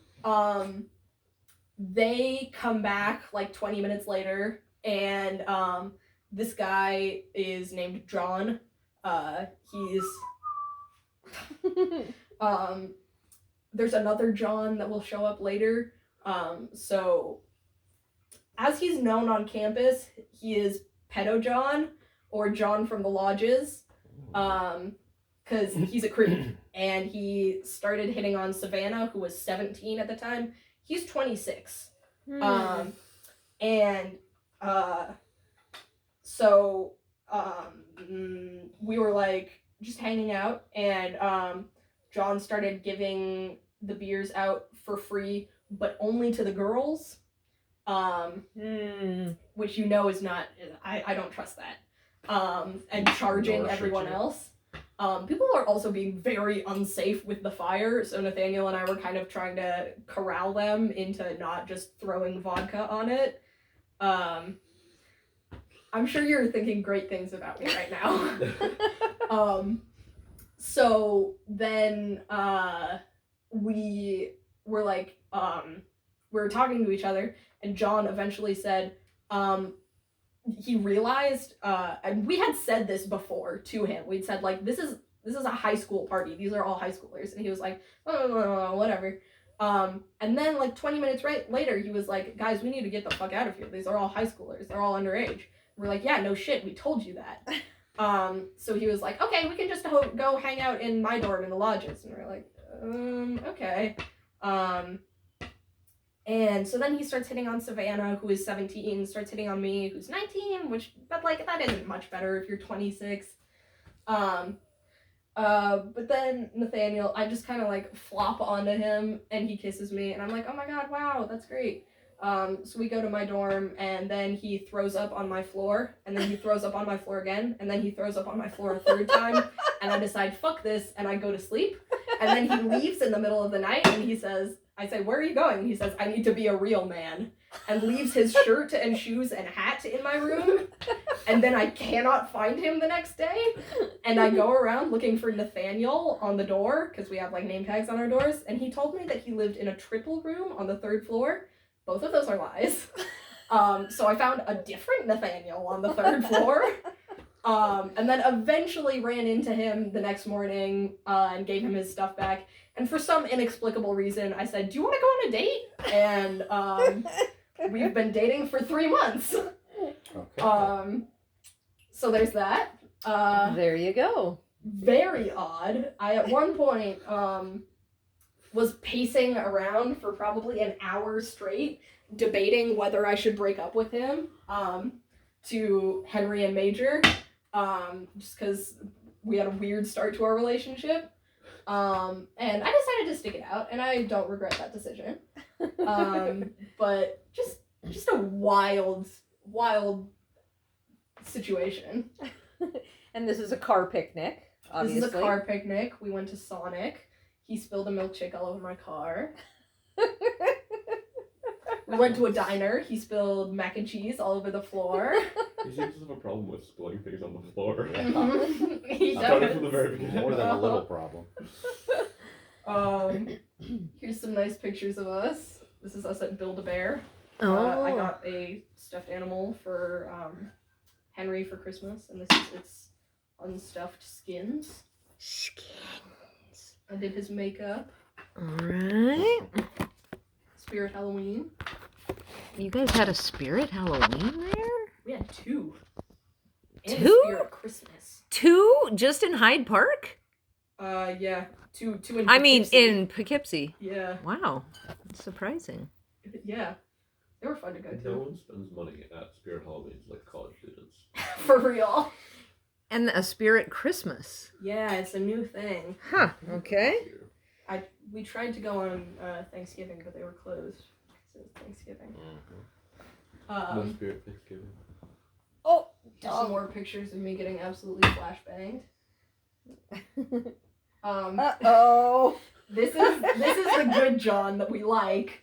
B: they come back like 20 minutes later, and this guy is named John. He's there's another John that will show up later. So as he's known on campus, he is Pedo John, or John from the Lodges, because he's a creep. And he started hitting on Savannah, who was 17 at the time. He's 26. So we were like just hanging out, and John started giving the beers out for free, but only to the girls, which you know is not, I don't trust that, and charging
A: Nor should
B: everyone
A: you.
B: else. People are also being very unsafe with the fire, so Nathaniel and I were kind of trying to corral them into not just throwing vodka on it. I'm sure you're thinking great things about me right now. So then we were like, we were talking to each other, and John eventually said, he realized, and we had said this before to him. We'd said, like, this is a high school party. These are all high schoolers. And he was like, oh, whatever. And then, like, 20 minutes later, he was like, guys, we need to get the fuck out of here. These are all high schoolers. They're all underage. We're like, yeah, no shit. We told you that. So he was like, okay, we can just go hang out in my dorm in the Lodges. And we're like, okay. And so then he starts hitting on Savannah, who is 17, starts hitting on me, who's 19, but like, that isn't much better if you're 26. But then Nathaniel, I just kind of like flop onto him, and he kisses me, and I'm like, oh my god, wow, that's great. So we go to my dorm, and then he throws up on my floor, and then he throws up on my floor again, and then he throws up on my floor a third time, and I decide, fuck this, and I go to sleep. And then he leaves in the middle of the night, and he says, I say, where are you going? And he says, I need to be a real man. And leaves his shirt and shoes and hat in my room. And then I cannot find him the next day. And I go around looking for Nathaniel on the door, because we have like name tags on our doors. And he told me that he lived in a triple room on the 3rd floor. Both of those are lies. So I found a different Nathaniel on the 3rd floor. And then eventually ran into him the next morning and gave him his stuff back. And for some inexplicable reason, I said, do you want to go on a date? And we've been dating for 3 months.
A: Okay.
B: So there's that.
C: There you go.
B: Very odd. I, at one point, was pacing around for probably an hour straight, debating whether I should break up with him, to Henry and Major, just because we had a weird start to our relationship. And I decided to stick it out, and I don't regret that decision. But just a wild situation.
C: And this is a car picnic, obviously.
B: This is a car picnic. We went to Sonic. He spilled a milkshake all over my car. We went to a diner. He spilled mac and cheese all over the floor.
D: He seems to have a problem with spilling things on the floor.
A: Yeah.
B: He
D: I started from the
B: does.
D: very beginning.
A: More than a little problem.
B: Here's some nice pictures of us. This is us at Build-A-Bear.
C: Oh.
B: I got a stuffed animal for Henry for Christmas, and this is its unstuffed skins.
C: Skins.
B: I did his makeup.
C: Alright.
B: Spirit Halloween.
C: You guys had a Spirit Halloween there?
B: We had 2. And
C: Two?
B: Spirit Christmas.
C: 2 just in Hyde Park?
B: Yeah. 2 in
C: I mean,
B: Poughkeepsie.
C: in Poughkeepsie.
B: Yeah.
C: Wow. That's surprising.
B: Yeah. They were fun to go
D: No
B: to.
D: one spends money at Spirit Halloweens like college students.
B: For real.
C: And a spirit Christmas.
B: Yeah, it's a new thing.
C: Huh. Okay.
B: We tried to go on Thanksgiving, but they were closed. So it's Thanksgiving.
D: No spirit Thanksgiving.
C: Oh,
B: Some more pictures of me getting absolutely flashbanged.
C: Uh-oh.
B: This is the good John that we like.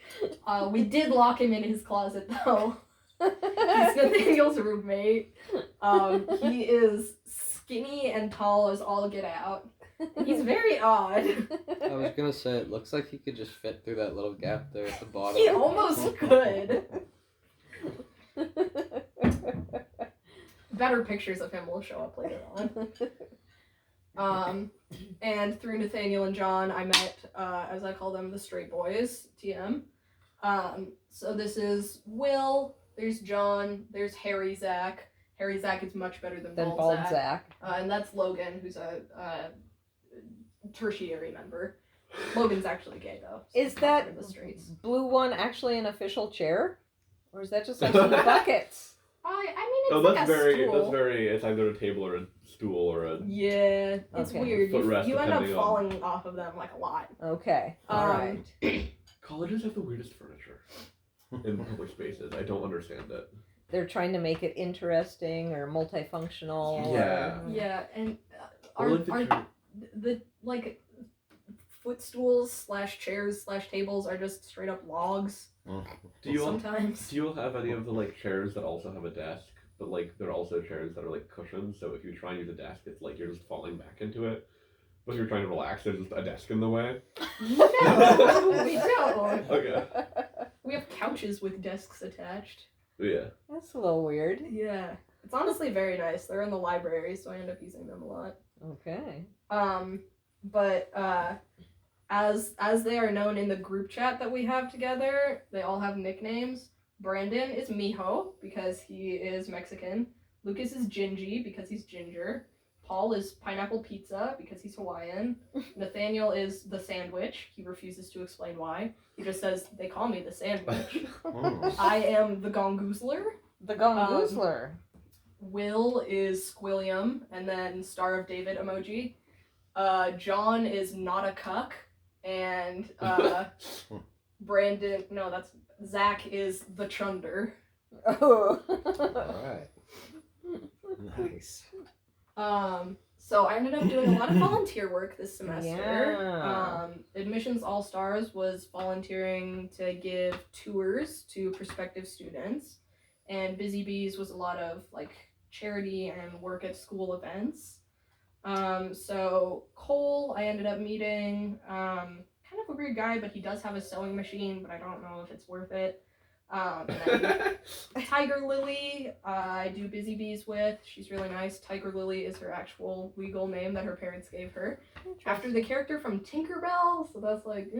B: We did lock him in his closet though. He's Nathaniel's roommate. He is skinny and tall as all get out. He's very odd.
E: I was gonna say, it looks like he could just fit through that little gap there at the bottom.
B: He almost could. Better pictures of him will show up later on. And through Nathaniel and John, I met, as I call them, the straight boys, TM. So this is Will, there's John, there's Harry Zach. Harry Zach is much better than
C: Then
B: Bald
C: Bald
B: Zach.
C: Zach.
B: And that's Logan, who's a tertiary member. Logan's actually gay, though. So
C: Is
B: he's not
C: that
B: in the streets?
C: blue one actually an official chair? Or is that just like some buckets?
B: I mean,
D: No,
B: it's like
D: that's
B: a
D: very.
B: stool.
D: That's very. It's either a table or a stool or a.
B: Yeah, it's
C: Okay.
B: weird.
D: Footrest,
B: You end up
D: depending on-
B: falling off of them like a lot.
C: Okay. All right.
D: Colleges have the weirdest furniture in public spaces. I don't understand it.
C: They're trying to make it interesting or multifunctional.
D: Yeah.
C: Or...
B: Yeah, and
D: Or like the
B: are the like footstools / chairs / tables are just straight up logs
D: Do you all,
B: sometimes.
D: do you all have any of the like chairs that also have a desk, but like they're also chairs that are like cushions? So if you try and use a desk, it's like you're just falling back into it. But if you're trying to relax, there's just a desk in the way.
B: No, we don't.
D: Okay.
B: We have couches with desks attached.
D: Yeah.
C: That's a little weird.
B: Yeah, it's honestly very nice. They're in the library, so I end up using them a lot.
C: Okay.
B: But as they are known in the group chat that we have together, they all have nicknames. Brandon is Mijo because he is Mexican. Lucas is Gingy because he's ginger. Paul is Pineapple Pizza because he's Hawaiian. Nathaniel is the Sandwich. He refuses to explain why. He just says, they call me the Sandwich. I am the Gongoozler.
C: The Gongoozler.
B: Will is Squilliam, and then Star of David emoji. John is not a cuck, and Zach is the Chunder.
C: Oh.
A: Alright. Nice.
B: So I ended up doing a lot of volunteer work this semester.
C: Yeah.
B: Admissions All Stars was volunteering to give tours to prospective students, and Busy Bees was a lot of like charity and work at school events. So Cole, I ended up meeting, kind of a weird guy, but he does have a sewing machine, but I don't know if it's worth it. And then Tiger Lily, I do Busy Bees with. She's really nice. Tiger Lily is her actual legal name that her parents gave her. After the character from Tinkerbell, so that's like,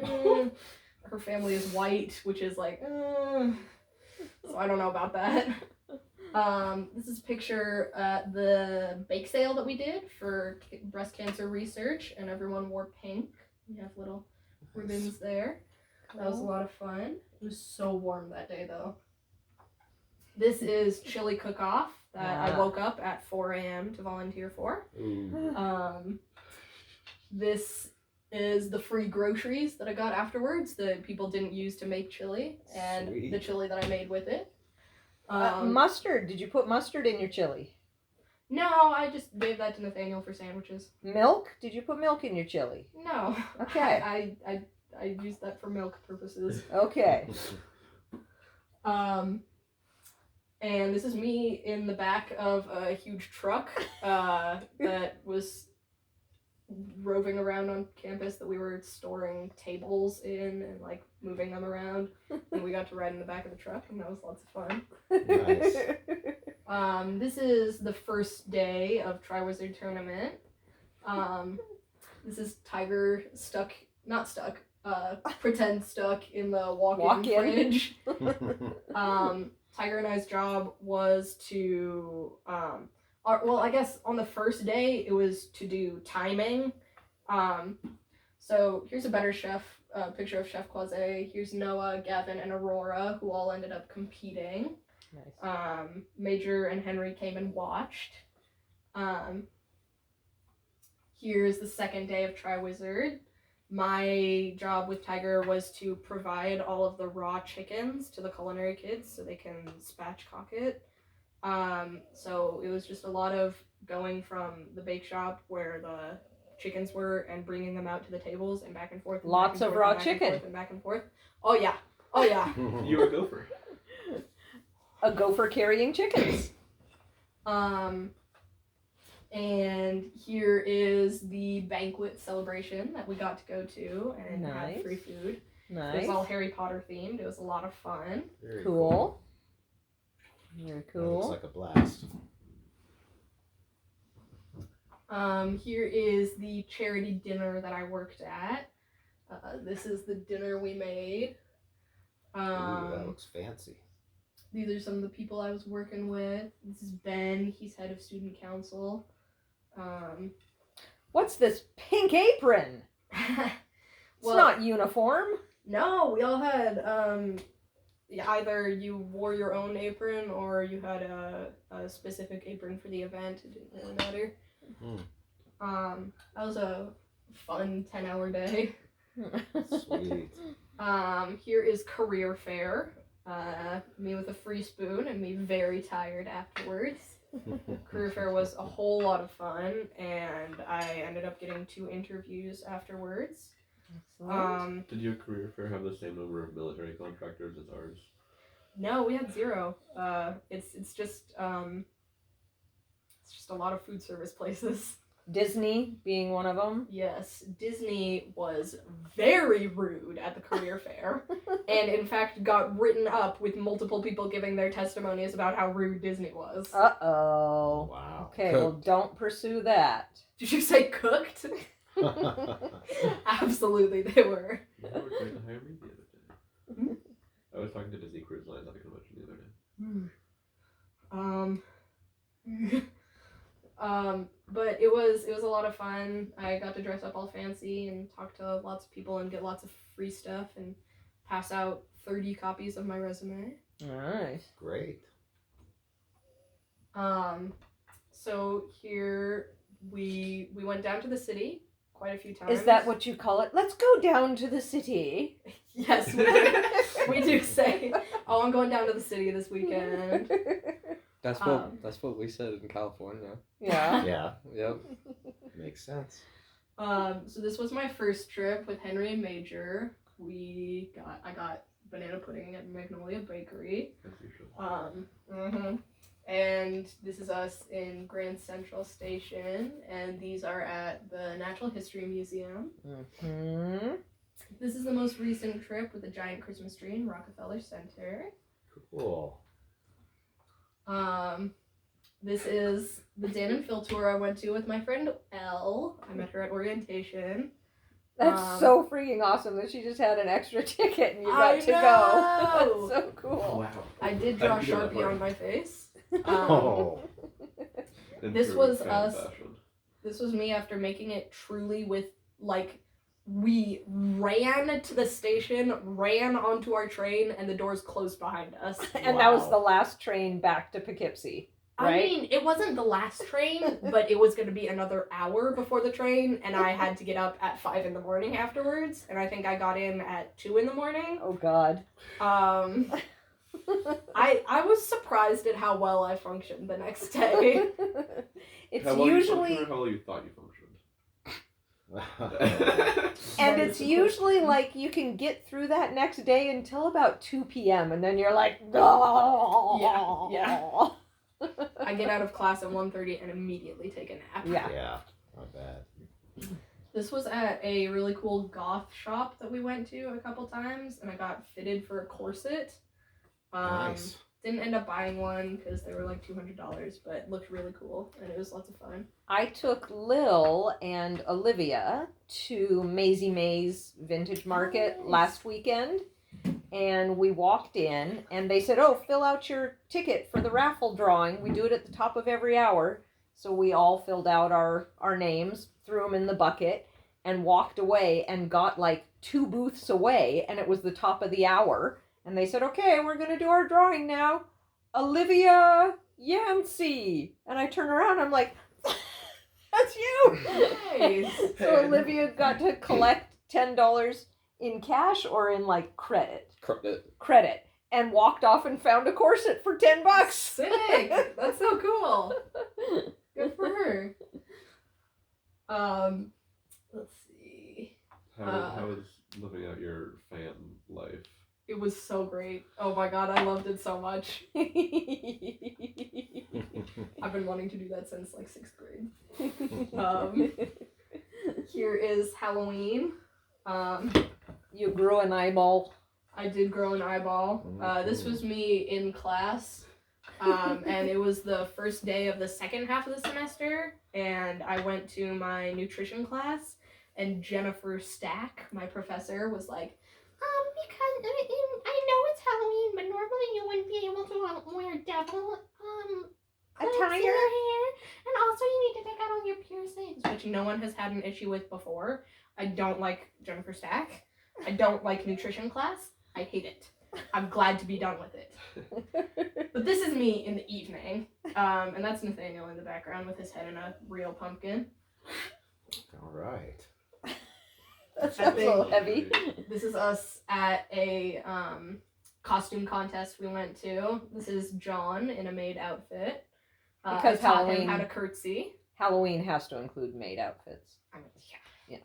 B: her family is white, which is like, so I don't know about that. This is a picture at the bake sale that we did for breast cancer research, and everyone wore pink. We have little ribbons there. That was a lot of fun. It was so warm that day, though. This is chili cook-off that I woke up at 4 a.m. to volunteer for.
A: Ooh.
B: This is the free groceries that I got afterwards that people didn't use to make chili, and
A: Sweet.
B: the chili that I made with it.
C: Mustard. Did you put mustard in your chili?
B: No, I just gave that to Nathaniel for sandwiches.
C: Milk? Did you put milk in your chili?
B: No.
C: Okay.
B: I used that for milk purposes.
C: Okay.
B: And this is me in the back of a huge truck that was roving around on campus that we were storing tables in and like moving them around. And we got to ride in the back of the truck, and that was lots of fun.
A: Nice.
B: This is the first day of Triwizard Tournament. This is Tiger pretend stuck in the walk-in fridge. Tiger and I's job was to, I guess on the first day it was to do timing. So here's a better picture of Chef Quasi. Here's Noah, Gavin, and Aurora, who all ended up competing.
C: Nice.
B: Major and Henry came and watched. here's the second day of Triwizard. My job with Tiger was to provide all of the raw chickens to the culinary kids so they can spatchcock it. So it was just a lot of going from the bake shop where the chickens were and bringing them out to the tables and back and forth. And
C: Lots
B: back and
C: of
B: forth
C: raw
B: and back and
C: chicken.
B: forth and back and forth. Oh yeah. Oh yeah.
D: You were a gopher.
C: A gopher carrying chickens.
B: And here is the banquet celebration that we got to go to and
C: Nice.
B: have free food. It
C: Nice.
B: was all Harry Potter themed. It was a lot of fun.
A: Very
C: Cool. Very
A: That looks
C: cool.
A: like a blast.
B: Here is the charity dinner that I worked at. This is the dinner we made.
A: Ooh, that looks fancy.
B: These are some of the people I was working with. This is Ben. He's head of student council.
C: What's this pink apron? It's
B: Well,
C: not uniform.
B: no, we all had either you wore your own apron or you had a specific apron for the event. It didn't really matter. That was a fun 10-hour day.
A: Sweet.
B: Here is career fair. Me with a free spoon and me very tired afterwards. Career fair was a whole lot of fun, and I ended up getting 2 interviews afterwards.
D: Did your career fair have the same number of military contractors as ours?
B: No, we had 0. It's just a lot of food service places.
C: Disney being one of them.
B: Yes, Disney was very rude at the career fair, and in fact got written up with multiple people giving their testimonies about how rude Disney was.
C: Uh-oh.
A: Wow.
C: Okay, well, don't pursue that.
B: Did you say cooked? Absolutely, they were.
D: You were trying to hire me the other day. I was talking to Disney Cruise Lines at the convention the other day.
B: But it was a lot of fun. I got to dress up all fancy and talk to lots of people and get lots of free stuff and pass out 30 copies of my resume.
C: Nice.
A: Great.
B: So here we went down to the city quite a few times.
C: Is that what you call it? Let's go down to the city.
B: Yes, we do say, oh, I'm going down to the city this weekend.
E: That's what we said in California.
C: Yeah.
A: Yeah,
E: Yep.
A: makes sense.
B: So this was my first trip with Henry and Major. I got banana pudding at Magnolia Bakery.
D: As usual.
B: And this is us in Grand Central Station, and these are at the Natural History Museum.
C: Mm-hmm.
B: This is the most recent trip with the giant Christmas tree in Rockefeller Center.
A: Cool.
B: This is the Dan and Phil tour I went to with my friend Elle. I met her at orientation.
C: That's so freaking awesome that she just had an extra ticket and you
B: I
C: got to go.
B: know!
C: That's so cool.
D: Wow.
B: I did draw
D: I'd be there that
B: Sharpie
D: way.
B: on my face.
A: Oh.
D: In
B: This
D: true
B: was
D: fan
B: us.
D: fashion.
B: This was me after making it truly with, like, we ran to the station, ran onto our train, and the doors closed behind us.
C: And that was
A: Wow.
C: the last train back to Poughkeepsie.
B: I
C: Right?
B: mean, it wasn't the last train, but it was going to be another hour before the train, and I had to get up at 5 in the morning afterwards, and I think I got in at 2 in the morning.
C: Oh, God.
B: I was surprised at how well I functioned the next day.
C: It's
D: How well you
C: usually...
D: functioned or how well you thought you functioned?
C: And
B: That
C: it's
B: is the
C: usually
B: question.
C: like you can get through that next day until about 2 p.m. and then you're like, oh.
B: Yeah. I get out of class at 1:30 and immediately take a nap.
C: Yeah.
A: Yeah, not bad.
B: This was at a really cool goth shop that we went to a couple times, and I got fitted for a corset.
A: Nice.
B: Didn't end up buying one because they were like $200, but it looked really cool, and it was lots of fun.
C: I took Lil and Olivia to Maisie Mae's Vintage Market
B: Nice.
C: last weekend, and we walked in, and they said, oh, fill out your ticket for the raffle drawing. We do it at the top of every hour. So we all filled out our names, threw them in the bucket, and walked away and got like 2 booths away, and it was the top of the hour. And they said, okay, we're going to do our drawing now. Olivia Yancey. And I turn around, I'm like, that's you.
B: Hey! Nice.
C: So Olivia got to collect $10 in cash or in like credit. Credit. And walked off and found a corset for $10.
B: Sick. That's so cool. Good for her. Let's see.
D: How is living out your fan life?
B: It was so great. Oh my god, I loved it so much. I've been wanting to do that since like 6th grade. Here is Halloween.
C: You grew an eyeball.
B: I did grow an eyeball. This was me in class. And it was the first day of the second half of the semester, and I went to my nutrition class, and Jennifer Stack, my professor, was like, because I know it's Halloween, but normally you wouldn't be able to wear devil clothes in your hair, and also you need to take out all your piercings, which no one has had an issue with before. I don't like Jennifer Stack. I don't like nutrition class. I hate it. I'm glad to be done with it. But this is me in the evening. And that's Nathaniel in the background with his head in a real pumpkin.
A: All right.
C: That sounds a little heavy.
B: This is us at a costume contest we went to. This is John in a maid outfit.
C: Because
B: I taught him
C: Halloween-
B: how to curtsy.
C: Halloween has to include maid outfits.
B: I mean,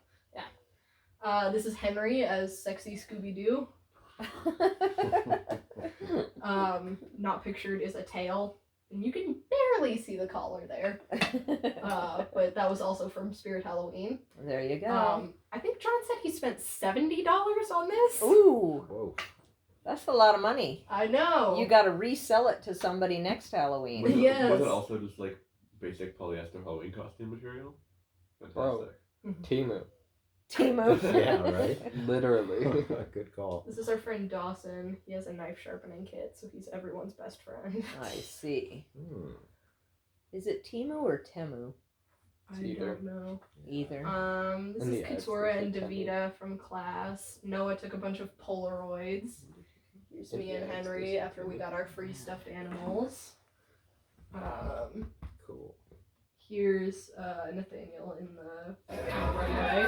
B: yeah. This is Henry as sexy Scooby-Doo. Not pictured is a tail, and you can barely see the collar there. But that was also from Spirit Halloween.
C: There you go.
B: I think John said he spent $70 on this.
C: Ooh,
A: Whoa.
C: that's a lot of money.
B: I know.
C: You got to resell it to somebody next Halloween.
D: Was
B: Yes.
D: it also just like basic polyester Halloween costume material? Fantastic.
E: Bro. Timu.
C: Timu.
A: Yeah, right?
E: Literally.
A: Good call.
B: This is our friend Dawson. He has a knife sharpening kit, so he's everyone's best friend.
C: I see.
A: Hmm.
C: Is it Timu or Temu?
B: I
E: Either.
B: don't know.
C: Either.
B: This
E: And
B: is
E: the ads
B: Katura
E: look
B: and
E: like
B: Davida from class. Noah took a bunch of Polaroids. Here's
E: And
B: me
E: the
B: and
E: ads
B: Henry
E: look
B: after we got our free stuffed animals.
A: Cool.
B: Here's Nathaniel in the runway.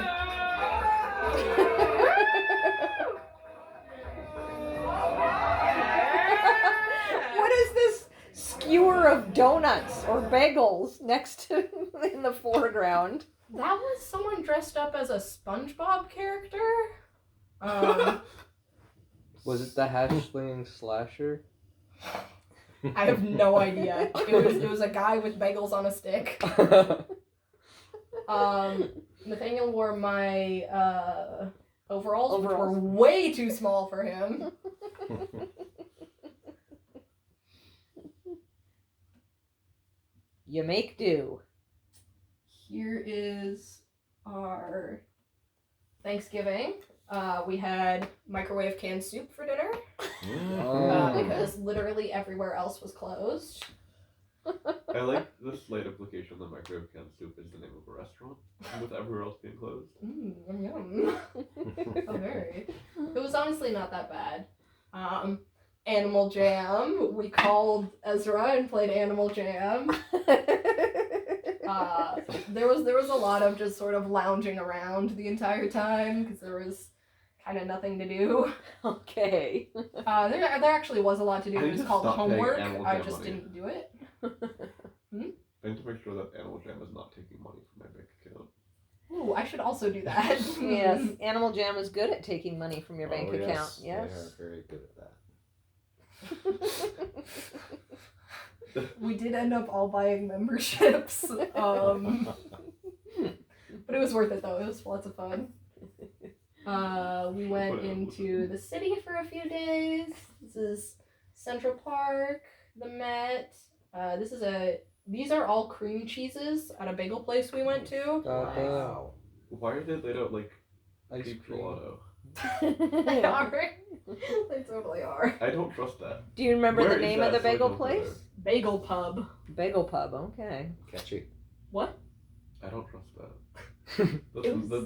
C: What is this skewer of donuts or bagels next to in the foreground?
B: That was someone dressed up as a SpongeBob character.
E: Was it the hash slinging slasher?
B: I have no idea. It was a guy with bagels on a stick. Nathaniel wore my overalls, which were way too small for him.
C: You make do.
B: Here is our Thanksgiving. We had microwave canned soup for dinner because literally everywhere else was closed.
D: I like the slight implication that microwave canned soup is the name of a restaurant, with everywhere else being closed.
B: Yum yum. Oh, very. It was honestly not that bad. Animal Jam. We called Ezra and played Animal Jam. There was a lot of just sort of lounging around the entire time because there was kind of nothing to do.
C: Okay.
B: There actually was a lot to do.
D: I
B: It
D: need
B: was
D: to
B: called
D: stop paying
B: homework.
D: Animal
B: I
D: Jam
B: just
D: money.
B: didn't do it.
D: I need to make sure that Animal Jam is not taking money from my bank account.
B: Ooh, I should also do that.
C: Yes, Animal Jam is good at taking money from your bank account.
A: They
C: Yes.
A: are very good at that.
B: We did end up all buying memberships. But it was worth it though. It was lots of fun. We went into the city for a few days. This is Central Park, the Met. These are all cream cheeses at a bagel place we went to.
A: Wow.
D: Why are they laid out like
E: Ice
D: deep
E: cream.
D: gelato?
B: They are. They totally are.
D: I don't trust that.
C: Do you remember
D: Where
C: the
D: is
C: name
D: that
C: of the bagel
D: signal
C: place?
B: Bagel Pub.
C: Bagel Pub. Okay.
A: Catchy.
B: What?
D: I don't trust that.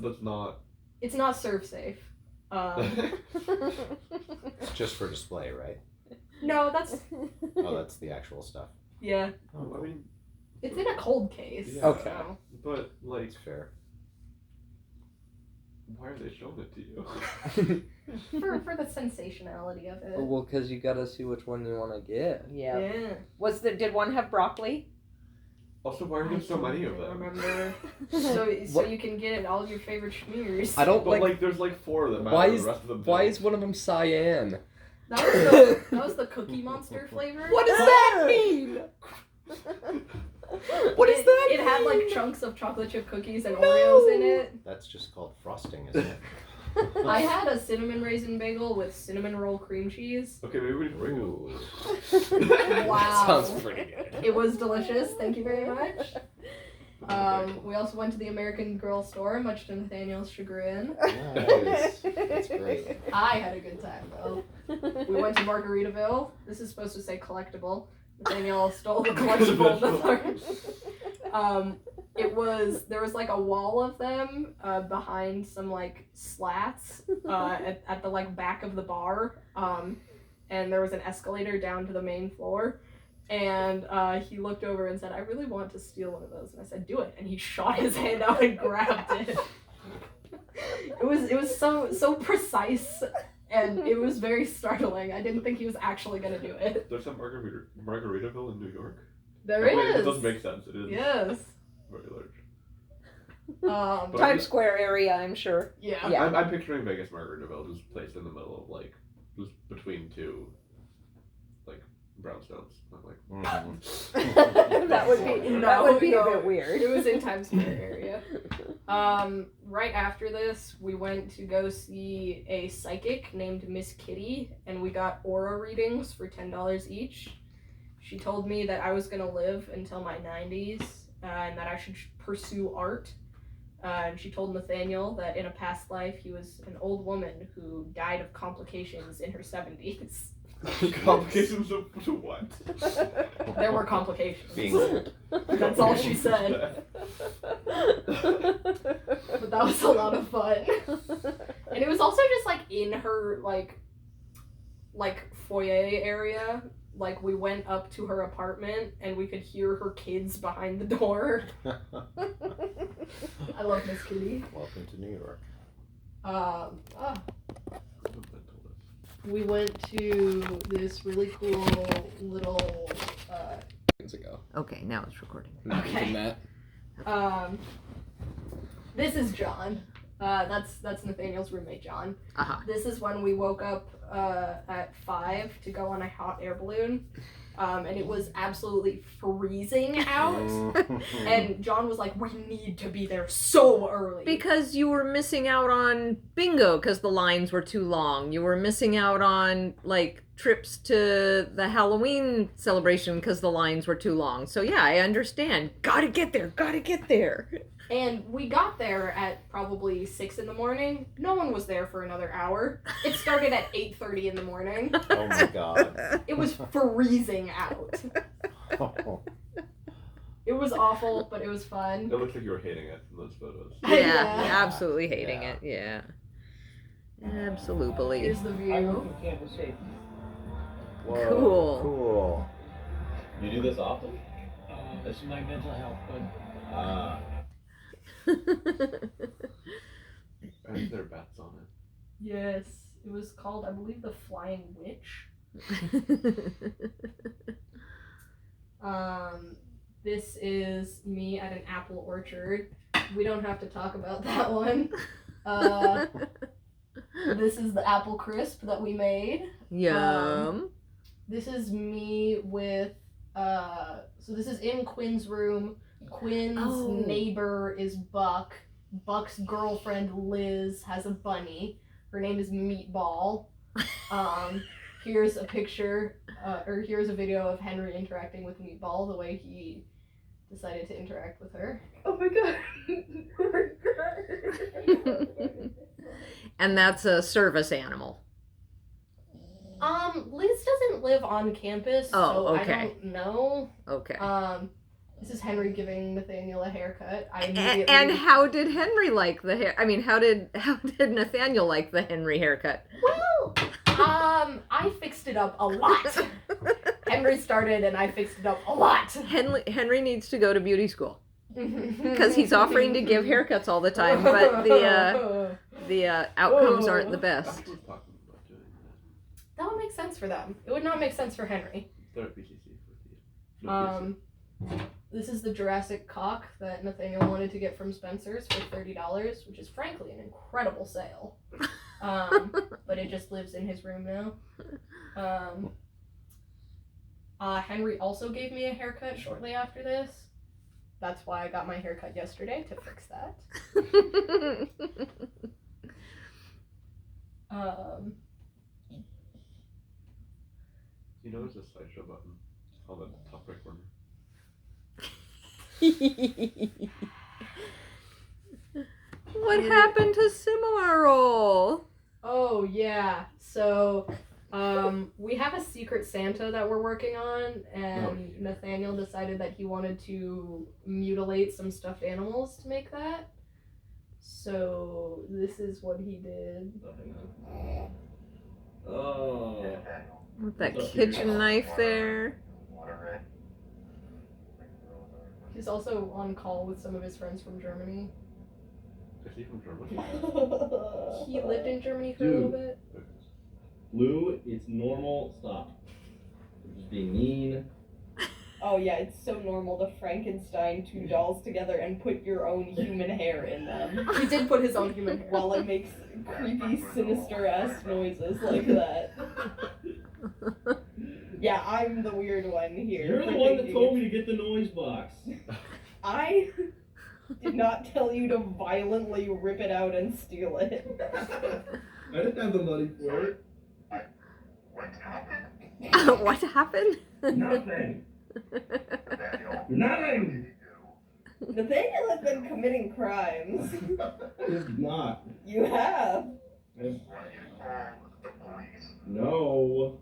D: That's not.
B: It's not serve safe.
A: It's just for display, right?
B: No, that's
A: Oh, that's the actual stuff.
B: yeah.
D: I mean,
B: It's in a cold case.
D: Yeah.
E: Okay.
B: so.
D: but like,
A: It's fair.
D: Why are they showing it to you?
B: For the sensationality of it.
E: Well, because you gotta see which one you want to get.
C: Yeah.
B: Yeah.
C: Did one have broccoli?
D: Also, why are there so many of them?
B: Remember, so you can get all your favorite schmears.
E: I don't
D: But
E: like.
D: there's like 4 of them.
E: Why
D: out of
E: is-
D: the rest of them?
E: Why
D: don't.
E: is one of them cyan?
B: That was the Cookie Monster flavor.
E: What does that mean? What does that
B: It had like
E: mean?
B: chunks of chocolate chip cookies and Oreos in it.
A: That's just called frosting, isn't it?
B: I had a cinnamon raisin bagel with cinnamon roll cream cheese.
D: Okay, maybe we need to bring
E: Ooh.
B: Wow.
E: Sounds pretty good.
B: It was delicious. Thank you very much. We also went to the American Girl store, much to Nathaniel's chagrin.
A: Nice. That's great.
B: I had a good time though. We went to Margaritaville. This is supposed to say collectible. Nathaniel stole the collectible. There was like a wall of them behind some like slats at the like back of the bar. And there was an escalator down to the main floor. And he looked over and said, "I really want to steal one of those." And I said, "Do it." And he shot his hand out and grabbed it. It was so precise, and it was very startling. I didn't think he was actually gonna do it.
D: There's some Margaritaville in New York.
B: There
D: Wait,
B: is.
D: it doesn't make sense. It is
B: Yes.
D: very large.
B: But
C: Times Square area, I'm sure.
B: yeah.
C: Yeah.
D: I'm picturing Vegas Margaritaville just placed in the middle of like just between 2 like brownstones. I'm like,
C: that would be a bit weird.
B: It was in Times Square area. Right after this, we went to go see a psychic named Miss Kitty, and we got aura readings for $10 each. She told me that I was gonna live until my 90s, and that I should pursue art. And she told Nathaniel that in a past life he was an old woman who died of complications in her 70s.
D: complications of to what?
B: There were complications.
A: Being old.
B: That's all she said. But that was a lot of fun. And it was also just like in her like foyer area. Like we went up to her apartment and we could hear her kids behind the door. I love Miss Kitty.
A: Welcome to New York.
B: We went to this really cool little
E: Seconds ago.
C: Okay, now it's recording.
B: Okay.
E: Matt.
B: This is John. That's Nathaniel's roommate, John.
C: Uh-huh.
B: This is when we woke up at 5 to go on a hot air balloon. And it was absolutely freezing out. And John was like, "We need to be there so early."
C: Because you were missing out on bingo because the lines were too long. You were missing out on like trips to the Halloween celebration because the lines were too long. So yeah, I understand. Gotta get there.
B: And we got there at probably 6 in the morning. No one was there for another hour. It started at 8:30 in the morning.
A: Oh my god.
B: It was freezing out. It was awful, but it was fun.
D: It looks like you were hating it from those photos.
C: Yeah, absolutely hating
A: Yeah.
C: it. Yeah. Absolutely.
B: Here's the view.
A: Whoa,
C: Cool.
A: Cool.
G: You do this often?
H: This is my mental health, but
D: And there are bats on it.
B: Yes, it was called, I believe, the Flying Witch. This is me at an apple orchard. We don't have to talk about that one. This is the apple crisp that we made.
C: Yum.
B: This is me with, so this is in Quinn's room. Quinn's
C: Oh.
B: neighbor is Buck. Buck's girlfriend Liz has a bunny. Her name is Meatball. Here's a picture, or here's a video of Henry interacting with Meatball, the way he decided to interact with her.
F: Oh my god. Oh my god.
C: And that's a service animal.
B: Liz doesn't live on campus,
C: Oh,
B: so
C: okay.
B: I don't know.
C: Okay.
B: This is Henry giving Nathaniel a haircut. I immediately...
C: And how did Henry like the hair? I mean, how did Nathaniel like the Henry haircut?
B: Well, I fixed it up a lot. Henry started and I fixed it up a lot.
C: Henry needs to go to beauty school. because he's offering to give haircuts all the time, but the outcomes aren't the best.
D: Back was talking about doing that.
B: That would make sense for them. It would not make sense for Henry.
D: They're at BCC for the. No,
B: This is the Jurassic cock that Nathaniel wanted to get from Spencer's for $30, which is frankly an incredible sale. But it just lives in his room now. Henry also gave me a haircut shortly after this. That's why I got my haircut yesterday, to fix that.
D: You know there's a slideshow button on the top right corner.
C: What happened to Cimarron?
B: Oh yeah, so we have a secret Santa that we're working on, and Nathaniel decided that he wanted to mutilate some stuffed animals to make that. So this is what he did.
G: Oh.
C: With that kitchen knife there.
B: He's also on call with some of his friends from Germany.
D: Is he from Germany?
B: He lived in Germany for a little bit.
G: Lou, it's normal. Stop. You're just being mean.
I: Oh yeah, it's so normal to Frankenstein two dolls together and put your own human hair in them.
B: He did put his own human hair.
I: While it makes creepy, sinister ass noises like that. Yeah, I'm the weird one here.
G: You're the one that told me to get the noise box.
I: I did not tell you to violently rip it out and steal it.
G: I didn't have the money for it.
C: What happened?
G: Nothing. Nothing.
I: Nathaniel has been committing crimes.
G: It's not.
I: You have.
G: No.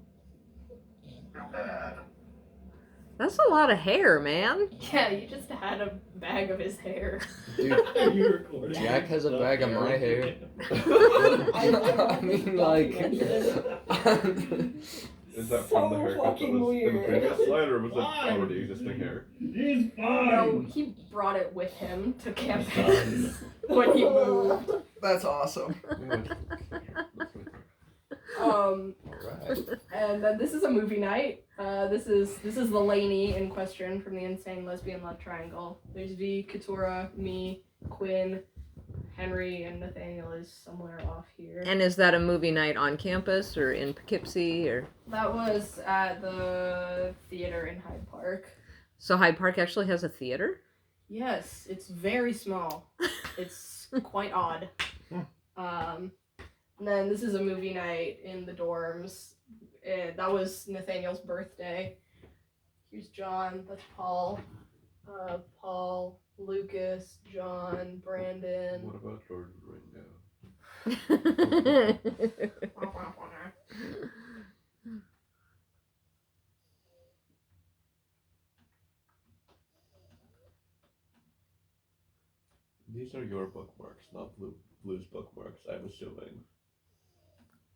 C: That's a lot of hair, man.
B: Yeah, you just had a bag of his hair.
E: Dude,
G: Are you recording?
E: Jack has a bag of my hair.
I: I
E: mean, like.
D: Is that
I: So
D: from the haircut that
I: fucking
D: was in the
I: weird.
D: previous slide, or was it
G: Why?
D: already existing hair?
G: He's
B: No,
G: fine.
B: he brought it with him to campus when he moved.
E: That's awesome.
A: Alright.
B: And then this is a movie night. This is the Lainey in question from the Insane Lesbian Love Triangle. There's V, Katura, me, Quinn, Henry, and Nathaniel is somewhere off here.
C: And is that a movie night on campus or in Poughkeepsie or?
B: That was at the theater in Hyde Park.
C: So Hyde Park actually has a theater?
B: Yes, it's very small. It's quite odd. And then this is a movie night in the dorms. That was Nathaniel's birthday. Here's John. That's Paul. Paul, Lucas, John, Brandon.
D: What about Jordan right now? These are your bookmarks, not Blue's bookmarks, I'm assuming.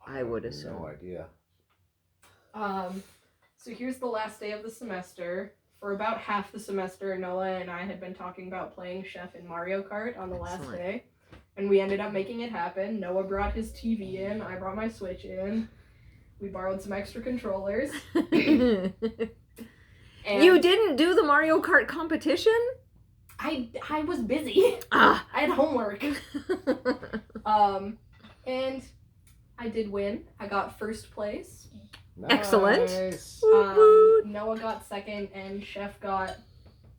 C: I would
A: No
C: assume.
A: idea.
B: So here's the last day of the semester. For about half the semester, Noah and I had been talking about playing Chef in Mario Kart on the last
C: Excellent.
B: day. And we ended up making it happen. Noah brought his TV in, I brought my Switch in. We borrowed some extra controllers. And
C: You didn't do the Mario Kart competition?
B: I was busy.
C: Ah.
B: I had homework. And I did win. I got first place.
C: Excellent.
A: Nice.
C: Woot woot.
B: Noah got second, and Chef got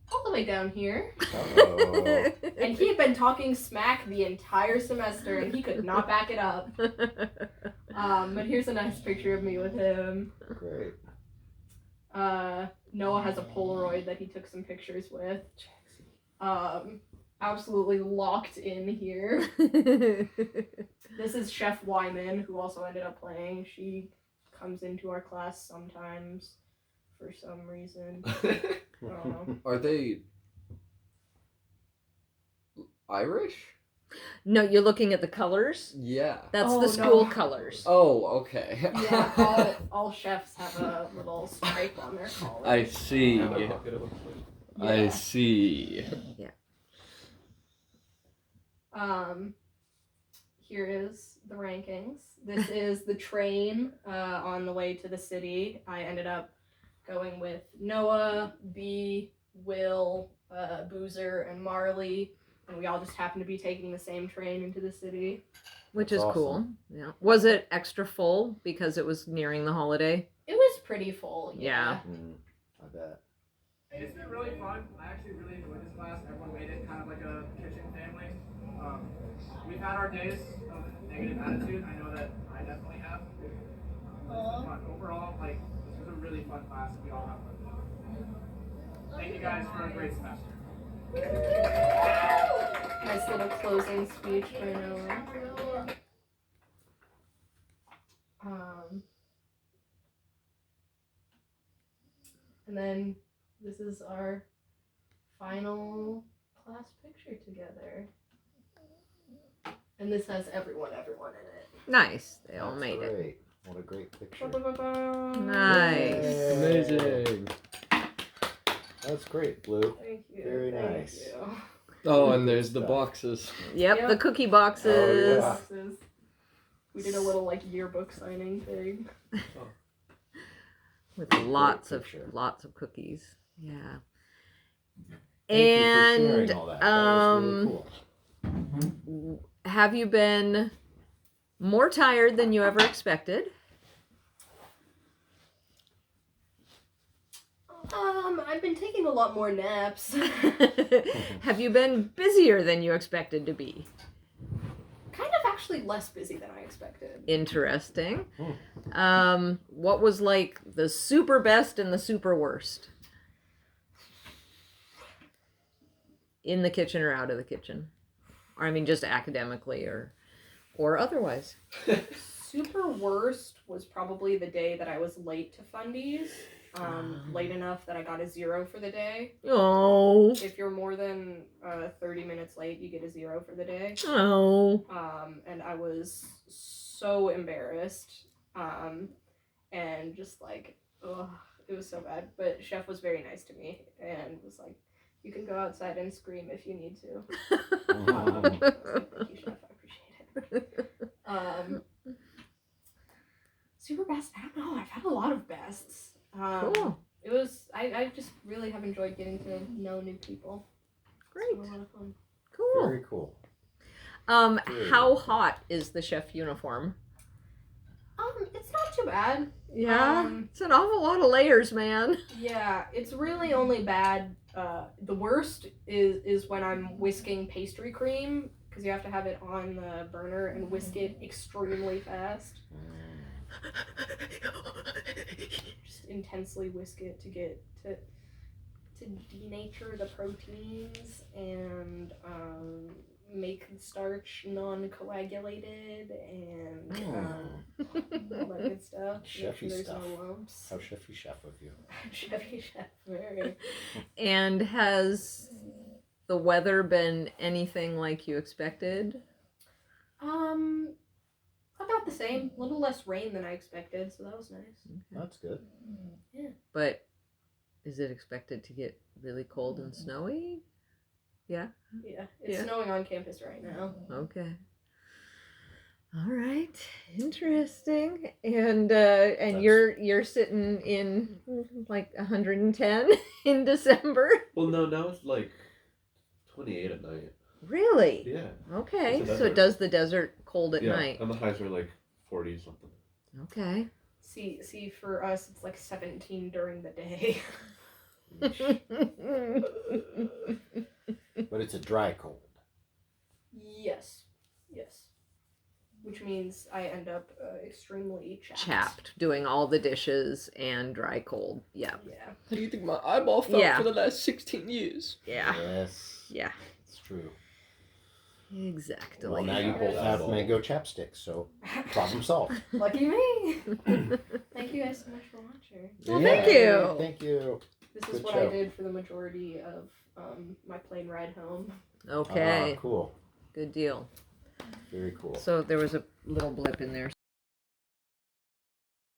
B: all the way down here.
A: Uh-oh.
B: And he had been talking smack the entire semester, and he could not back it up. But here's a nice picture of me with him.
A: Great.
B: Noah has a Polaroid that he took some pictures with. Absolutely locked in here. This is Chef Wyman, who also ended up playing. She comes into our class sometimes for some reason. I don't know.
E: Are they Irish?
C: No, you're looking at the colors?
E: Yeah.
C: That's
B: Oh,
C: the school
B: no.
C: colors.
E: Oh, okay.
B: Yeah, all chefs have a little stripe on their collar.
E: I see.
D: And a pocket, it looks like.
E: I see.
B: Here is the rankings. This is the train on the way to the city. I ended up going with Noah, B, Will, Boozer, and Marley, and we all just happened to be taking the same train into the city.
C: Which
A: That's
C: is cool.
A: awesome.
C: Yeah. Was it extra full because it was nearing the holiday?
B: It was pretty full.
C: Yeah.
A: I bet.
H: It's been really fun. I actually really enjoyed this class. Everyone made it kind of like a kitchen family. We've had our days of negative attitude. I know that I definitely have. But it's been fun. Overall, like, this was a really fun class. We all have fun. Thank you guys for a great semester.
B: Nice little closing speech by Noah. And then this is our final class picture together. And this has everyone in it.
C: Nice. They all
A: That's
C: made it.
A: great. What a great picture.
C: Nice.
E: Amazing.
A: That's great, Blue.
B: Thank you.
A: Very
B: thank
A: nice.
B: You.
E: Oh, and there's the
A: Stuff.
E: boxes.
C: Yep,
B: Yep.
C: the cookie boxes.
A: Oh,
B: Boxes. We did a little like yearbook signing thing.
C: With lots
A: picture.
C: of cookies. Yeah.
A: Thank you for
C: And
A: sharing all that. That was really cool.
C: have you been more tired than you ever expected?
B: I've been taking a lot more naps.
C: Have you been busier than you expected to be?
B: Kind of actually less busy than I expected.
C: Interesting. What was like the super best and the super worst? In the kitchen or out of the kitchen? Or I mean just academically or otherwise.
B: Super worst was probably the day that I was late to fundies. Late enough that I got a 0 for the day.
C: Oh.
B: If you're more than 30 minutes late, you get a 0 for the day.
C: Oh.
B: And I was so embarrassed. And just like, ugh, it was so bad. But Chef was very nice to me and was like, you can go outside and scream if you need to. I was like, thank you, Chef. I appreciate it. Super best. I don't know. I've had a lot of bests.
C: Cool.
B: It was. I just really have enjoyed getting to know new people.
C: Great.
B: It's been a lot of fun.
C: Cool.
A: Very cool.
C: How hot is the chef uniform?
B: It's not too bad.
C: Yeah. It's an awful lot of layers, man.
B: Yeah, it's really only bad. The worst is when I'm whisking pastry cream because you have to have it on the burner and whisk it extremely fast. Just intensely whisk it to get to denature the proteins and make the starch non-coagulated and all that good stuff. Make sure
A: Chefy
B: there's
A: stuff.
B: no lumps.
A: How chefy chef of you.
B: Chefy chef, very.
C: And has the weather been anything like you expected?
B: About the same. A little less rain than I expected, so that was nice.
A: That's good.
B: Yeah.
C: But is it expected to get really cold and snowy? Yeah.
B: Yeah, it's
C: Yeah.
B: snowing on campus right now.
C: Okay. All right. Interesting. And you're sitting in like 110 in December?
D: Well, no, now it's like 28 at night.
C: Really?
D: Yeah.
C: Okay.
D: It's a
C: So it
D: desert.
C: does the desert cold at
D: Yeah,
C: night.
D: and the highs are like 40 something.
C: Okay.
B: See, for us, it's like 17 during the day.
A: But it's a dry cold.
B: Yes. Which means I end up extremely chapped.
C: Chapped, doing all the dishes and dry cold. Yeah.
B: Yeah.
E: How do you think my eyeball felt
C: Yeah.
E: for the last 16 years?
C: Yeah.
A: Yes.
C: Yeah.
A: It's true.
C: Exactly.
A: Well, now you both have mango chapsticks, so problem solved.
B: Lucky me. Thank you guys so much for watching.
C: Well, thank you.
A: Thank you.
B: This is
A: Good
B: what
A: show.
B: I did for the majority of my plane ride home.
C: Okay.
A: Cool.
C: Good deal.
A: Very cool.
C: So there was a little blip in there.